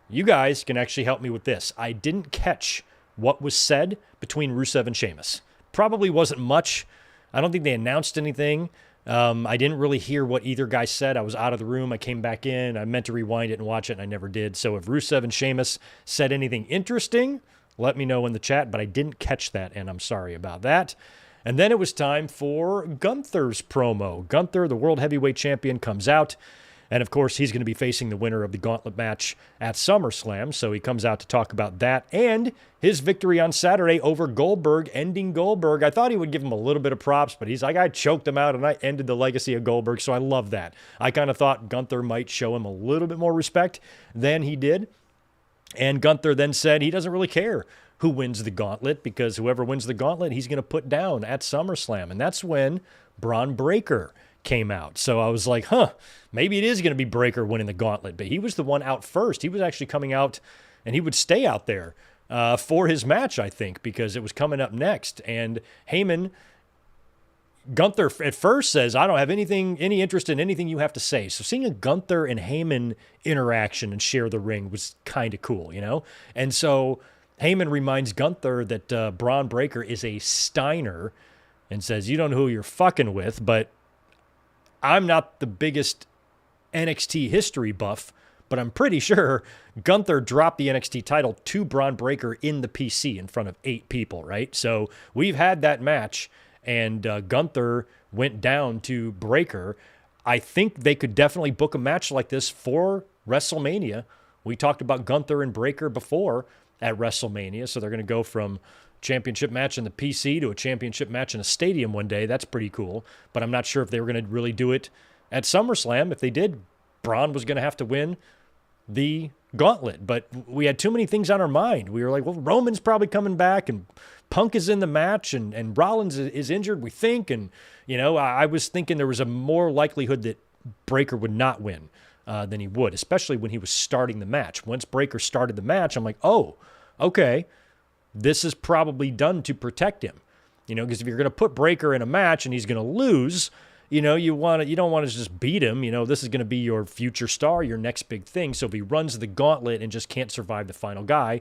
You guys can actually help me with this. I didn't catch what was said between Rusev and Sheamus. Probably wasn't much. I don't think they announced anything. I didn't really hear what either guy said. I was out of the room. I came back in. I meant to rewind it and watch it, and I never did. So if Rusev and Sheamus said anything interesting, let me know in the chat, but I didn't catch that, and I'm sorry about that. And then it was time for Gunther's promo. Gunther, the World Heavyweight Champion, comes out. And, of course, he's going to be facing the winner of the Gauntlet match at SummerSlam. So he comes out to talk about that and his victory on Saturday over Goldberg, ending Goldberg. I thought he would give him a little bit of props, but he's like, I choked him out and I ended the legacy of Goldberg. So I love that. I kind of thought Gunther might show him a little bit more respect than he did. And Gunther then said he doesn't really care who wins the Gauntlet, because whoever wins the Gauntlet, he's going to put down at SummerSlam. And that's when Braun Breaker came out. So I was like, maybe it is going to be Breaker winning the Gauntlet. But he was the one out first. He was actually coming out, and he would stay out there for his match, I think, because it was coming up next. And Gunther at first says, I don't have any interest in anything you have to say. So seeing a Gunther and Heyman interaction and share the ring was kind of cool, you know? And so Heyman reminds Gunther that Braun Breaker is a Steiner and says, you don't know who you're fucking with, but I'm not the biggest NXT history buff, but I'm pretty sure Gunther dropped the NXT title to Braun Breaker in the PC in front of 8 people, right? So we've had that match, and Gunther went down to Breaker. I think they could definitely book a match like this for WrestleMania. We talked about Gunther and Breaker before at WrestleMania, so they're going to go from championship match in the PC to a championship match in a stadium one day. That's pretty cool, but I'm not sure if they were going to really do it at SummerSlam. If they did, Braun was going to have to win the Gauntlet, but we had too many things on our mind. We were like, well, Roman's probably coming back, and Punk is in the match, and Rollins is injured, we think, and, you know, I was thinking there was a more likelihood that Breaker would not win than he would, especially when he was starting the match. Once Breaker started the match, I'm like, oh, okay, this is probably done to protect him, you know, because if you're going to put Breaker in a match and he's going to lose, you know, you don't want to just beat him. You know, this is going to be your future star, your next big thing. So if he runs the gauntlet and just can't survive the final guy,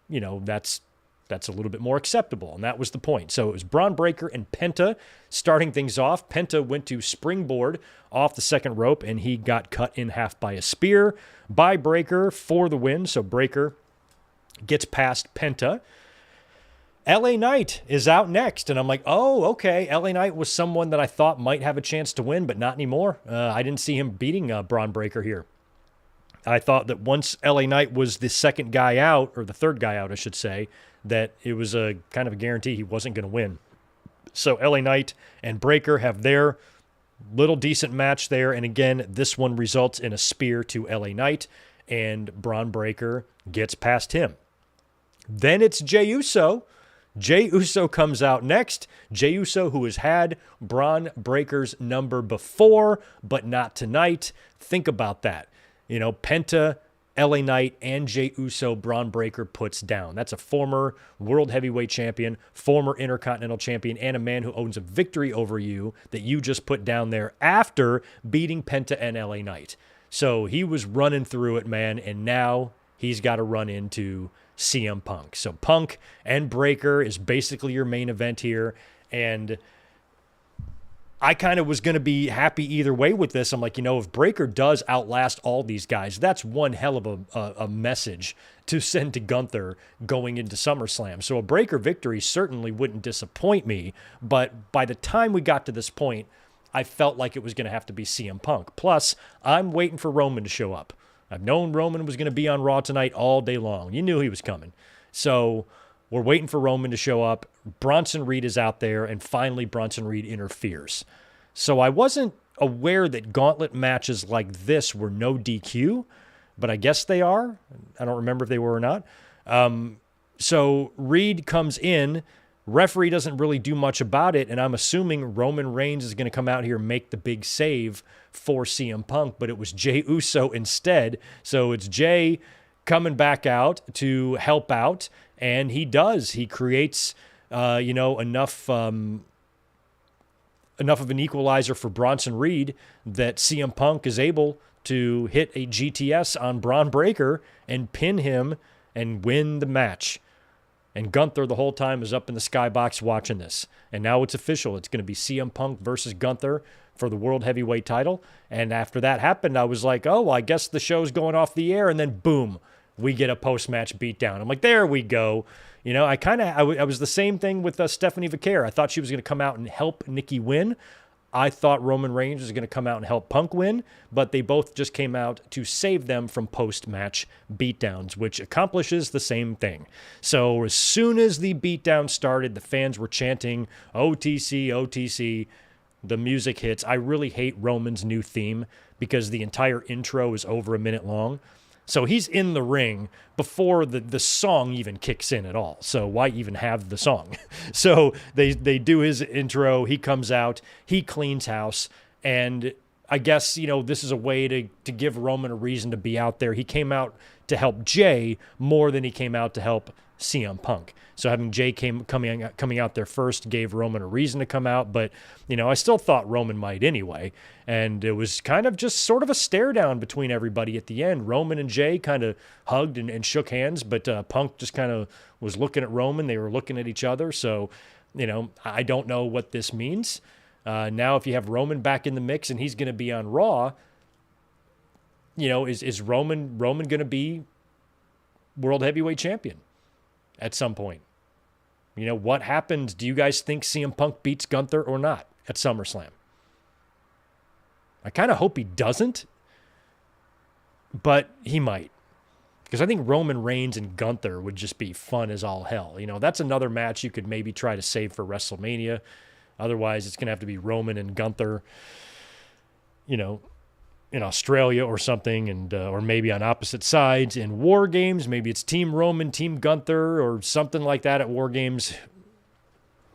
you know, that's a little bit more acceptable. And that was the point. So it was Braun Breaker and Penta starting things off. Penta went to springboard off the second rope, and he got cut in half by a spear by Breaker for the win. So Breaker gets past Penta. LA Knight is out next, and I'm like, oh, okay. LA Knight was someone that I thought might have a chance to win, but not anymore. I didn't see him beating Braun Breaker here. I thought that once LA Knight was the second guy out, or the third guy out, I should say, that it was a kind of a guarantee he wasn't going to win. So LA Knight and Breaker have their little decent match there, and again, this one results in a spear to LA Knight, and Braun Breaker gets past him. Then it's Jey Uso. Jey Uso comes out next. Jey Uso, who has had Braun Breaker's number before, but not tonight. Think about that. Penta, LA Knight, and Jey Uso, Braun Breaker puts down. That's a former World Heavyweight Champion, former Intercontinental Champion, and a man who owns a victory over you that you just put down there after beating Penta and LA Knight. So he was running through it, man, and now he's got to run into CM Punk. So Punk and Breaker is basically your main event here, and I kind of was going to be happy either way with this. I'm like, if Breaker does outlast all these guys, that's one hell of a message to send to Gunther going into SummerSlam. So a Breaker victory certainly wouldn't disappoint me, but by the time we got to this point, I felt like it was going to have to be CM Punk. Plus, I'm waiting for Roman to show up. I've known Roman was going to be on Raw tonight all day long. You knew he was coming. So we're waiting for Roman to show up. Bronson Reed is out there, and finally Bronson Reed interferes. So I wasn't aware that gauntlet matches like this were no DQ, but I guess they are. I don't remember if they were or not. So Reed comes in. Referee doesn't really do much about it, and I'm assuming Roman Reigns is going to come out here and make the big save for CM Punk, but it was Jey Uso instead. So it's Jey coming back out to help out, and he does. He creates, enough of an equalizer for Bronson Reed that CM Punk is able to hit a GTS on Braun Breaker and pin him and win the match. And Gunther the whole time is up in the skybox watching this. And now it's official. It's going to be CM Punk versus Gunther for the World Heavyweight title. And after that happened, I was like, oh, I guess the show's going off the air. And then boom, we get a post-match beatdown. I'm like, there we go. I was the same thing with Stephanie Vaquer. I thought she was going to come out and help Nikki win. I thought Roman Reigns was going to come out and help Punk win, but they both just came out to save them from post-match beatdowns, which accomplishes the same thing. So as soon as the beatdown started, the fans were chanting, OTC, OTC. The music hits. I really hate Roman's new theme because the entire intro is over a minute long. So he's in the ring before the song even kicks in at all. So why even have the song? So they do his intro. He comes out. He cleans house. And I guess, this is a way to give Roman a reason to be out there. He came out to help Jey more than he came out to help CM Punk. So having Jey coming out there first gave Roman a reason to come out, but I still thought Roman might anyway. And it was kind of just sort of a stare down between everybody at the end. Roman and Jey kind of hugged and shook hands, but Punk just kind of was looking at Roman. They were looking at each other. So, I don't know what this means. Now, if you have Roman back in the mix and he's going to be on Raw, is Roman going to be World Heavyweight Champion at some point? What happens? Do you guys think CM Punk beats Gunther or not at SummerSlam? I kind of hope he doesn't, but he might. Because I think Roman Reigns and Gunther would just be fun as all hell. That's another match you could maybe try to save for WrestleMania. Otherwise, it's going to have to be Roman and Gunther, in Australia or something, and or maybe on opposite sides in War Games. Maybe it's Team Roman, Team Gunther, or something like that at War Games.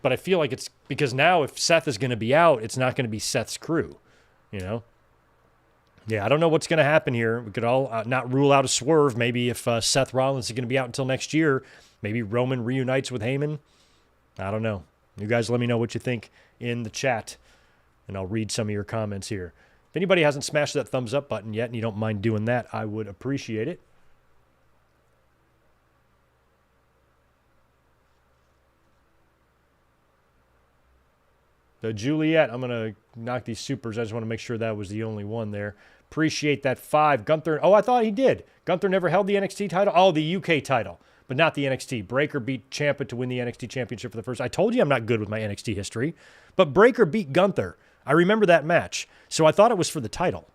But I feel like it's because now if Seth is going to be out, it's not going to be Seth's crew, Yeah, I don't know what's going to happen here. We could all not rule out a swerve. Maybe if Seth Rollins is going to be out until next year, maybe Roman reunites with Heyman. I don't know. You guys let me know what you think in the chat, and I'll read some of your comments here. If anybody hasn't smashed that thumbs up button yet and you don't mind doing that, I would appreciate it. The Juliet, I'm going to knock these supers. I just want to make sure that was the only one there. Appreciate that 5. Gunther, I thought he did. Gunther never held the NXT title. Oh, the UK title, but not the NXT. Breaker beat Ciampa to win the NXT championship for the first. I told you I'm not good with my NXT history, but Breaker beat Gunther. I remember that match, so I thought it was for the title.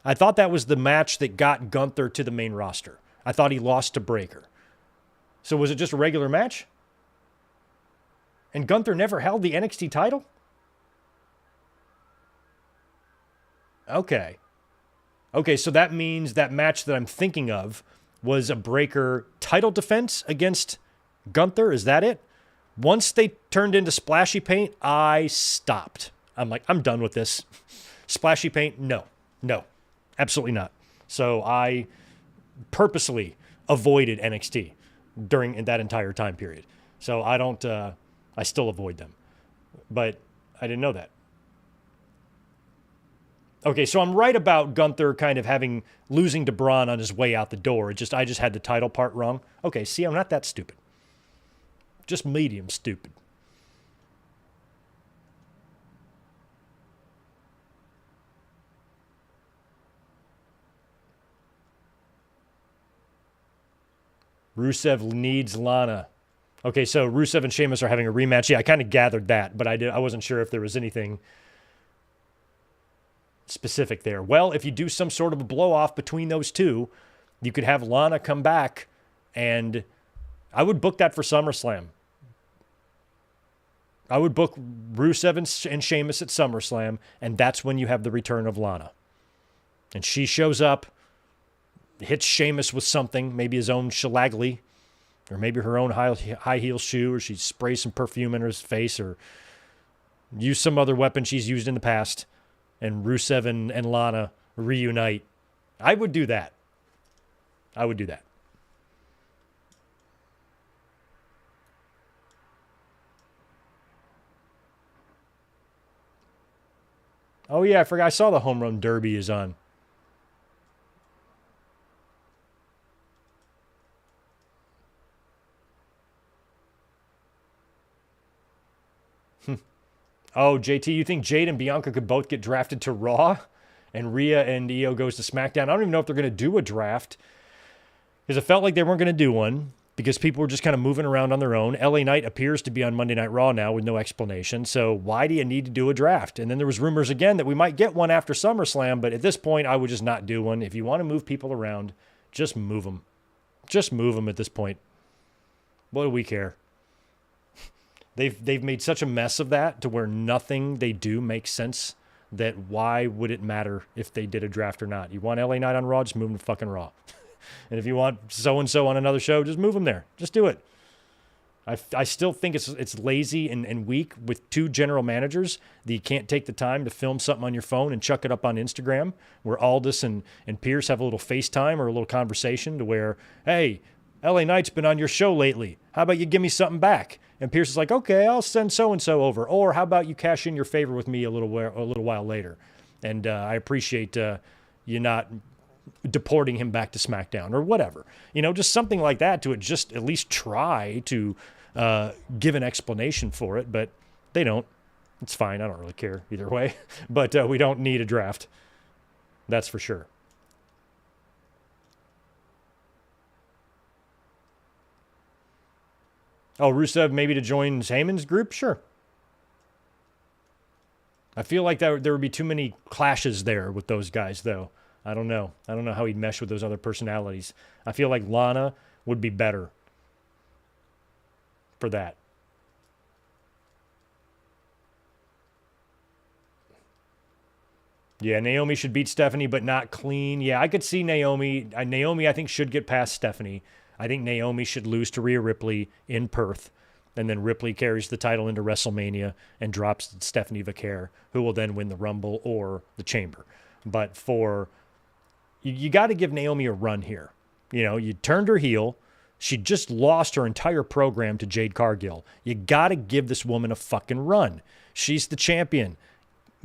I thought that was the match that got Gunther to the main roster. I thought he lost to Breaker. So was it just a regular match? And Gunther never held the NXT title? Okay, so that means that match that I'm thinking of was a Breaker title defense against Gunther? Is that it? Once they turned into splashy paint, I stopped. I'm like, I'm done with this. Splashy paint, no, absolutely not. So I purposely avoided NXT during that entire time period. So I still avoid them. But I didn't know that. Okay, so I'm right about Gunther kind of losing to Braun on his way out the door. I just had the title part wrong. Okay, see, I'm not that stupid. Just medium stupid. Rusev needs Lana. Okay, so Rusev and Sheamus are having a rematch. Yeah, I kind of gathered that, but I wasn't sure if there was anything specific there. Well, if you do some sort of a blow-off between those two, you could have Lana come back, and I would book that for SummerSlam. I would book Rusev and Sheamus at SummerSlam, and that's when you have the return of Lana. And she shows up, hits Sheamus with something, maybe his own shillelagh, or maybe her own high heel shoe, or she sprays some perfume in his face, or use some other weapon she's used in the past, and Rusev and Lana reunite. I would do that. I would do that. Oh, yeah, I forgot. I saw the Home Run Derby is on. Oh, JT, you think Jade and Bianca could both get drafted to Raw? And Rhea and Io goes to SmackDown? I don't even know if they're going to do a draft. Because it felt like they weren't going to do one. Because people were just kind of moving around on their own. LA Knight appears to be on Monday Night Raw now with no explanation. So why do you need to do a draft? And then there was rumors again that we might get one after SummerSlam. But at this point, I would just not do one. If you want to move people around, just move them. Just move them at this point. What do we care? They've made such a mess of that to where nothing they do makes sense, that why would it matter if they did a draft or not? You want LA Knight on Raw, just move them to fucking Raw. And if you want so-and-so on another show, just move them there. Just do it. I still think it's lazy and weak with two general managers that you can't take the time to film something on your phone and chuck it up on Instagram, where Aldis and Pierce have a little FaceTime or a little conversation to where, hey, LA Knight's been on your show lately. How about you give me something back? And Pierce is like, okay, I'll send so-and-so over. Or how about you cash in your favor with me a little while later? And I appreciate you not deporting him back to SmackDown or whatever. You know, just something like that to just at least try to give an explanation for it. But they don't. It's fine. I don't really care either way. But we don't need a draft. That's for sure. Oh, Rusev maybe to join Heyman's group? Sure. I feel like there would be too many clashes there with those guys, though. I don't know. I don't know how he'd mesh with those other personalities. I feel like Lana would be better for that. Yeah, Naomi should beat Stephanie, but not clean. Yeah, I could see Naomi. Naomi, I think, should get past Stephanie. I think Naomi should lose to Rhea Ripley in Perth, and then Ripley carries the title into WrestleMania and drops Stephanie Vaquer, who will then win the Rumble or the Chamber. But you got to give Naomi a run here. You know, you turned her heel. She just lost her entire program to Jade Cargill. You got to give this woman a fucking run. She's the champion.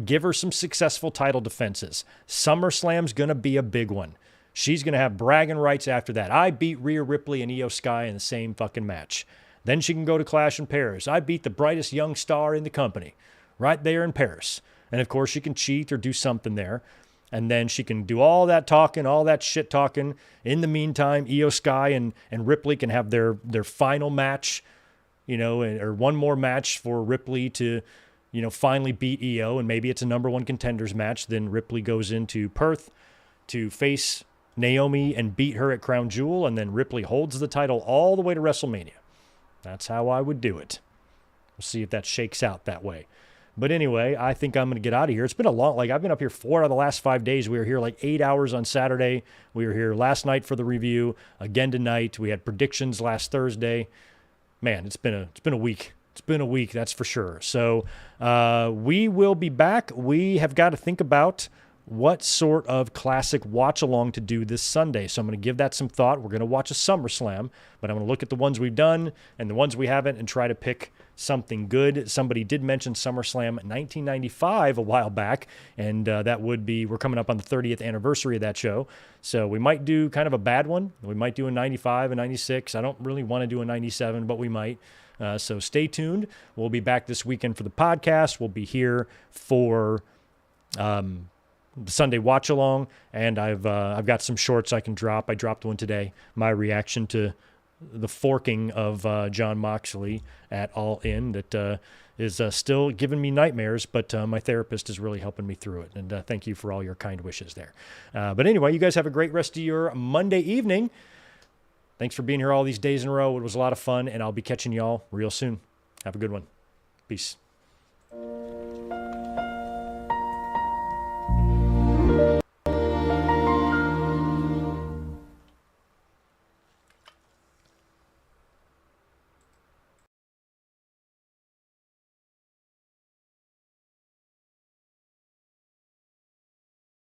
Give her some successful title defenses. SummerSlam's going to be a big one. She's going to have bragging rights after that. I beat Rhea Ripley and Io Sky in the same fucking match. Then she can go to Clash in Paris. I beat the brightest young star in the company right there in Paris. And, of course, she can cheat or do something there. And then she can do all that talking, all that shit talking. In the meantime, Io Sky and Ripley can have their final match, you know, or one more match for Ripley to, you know, finally beat Io. And maybe it's a number one contenders match. Then Ripley goes into Perth to face Naomi and beat her at Crown Jewel, and then Ripley holds the title all the way to WrestleMania. That's how I would do it. We'll see if that shakes out that way. But anyway, I think I'm going to get out of here. It's been a long, I've been up here 4 out of the last 5 days. We were here 8 hours on Saturday. We were here last night for the review, again tonight. We had predictions last Thursday. Man, it's been a week. It's been a week, that's for sure. So we will be back. We have got to think about what sort of classic watch-along to do this Sunday. So I'm going to give that some thought. We're going to watch a SummerSlam, but I'm going to look at the ones we've done and the ones we haven't and try to pick something good. Somebody did mention SummerSlam 1995 a while back, and that would be, we're coming up on the 30th anniversary of that show. So we might do kind of a bad one. We might do a 95, a 96. I don't really want to do a 97, but we might. So stay tuned. We'll be back this weekend for the podcast. We'll be here for the Sunday watch along, and I've got some shorts I can drop. I dropped one today. My reaction to the forking of Jon Moxley at All In that is still giving me nightmares, but my therapist is really helping me through it. And thank you for all your kind wishes there. But anyway, you guys have a great rest of your Monday evening. Thanks for being here all these days in a row. It was a lot of fun, and I'll be catching y'all real soon. Have a good one. Peace.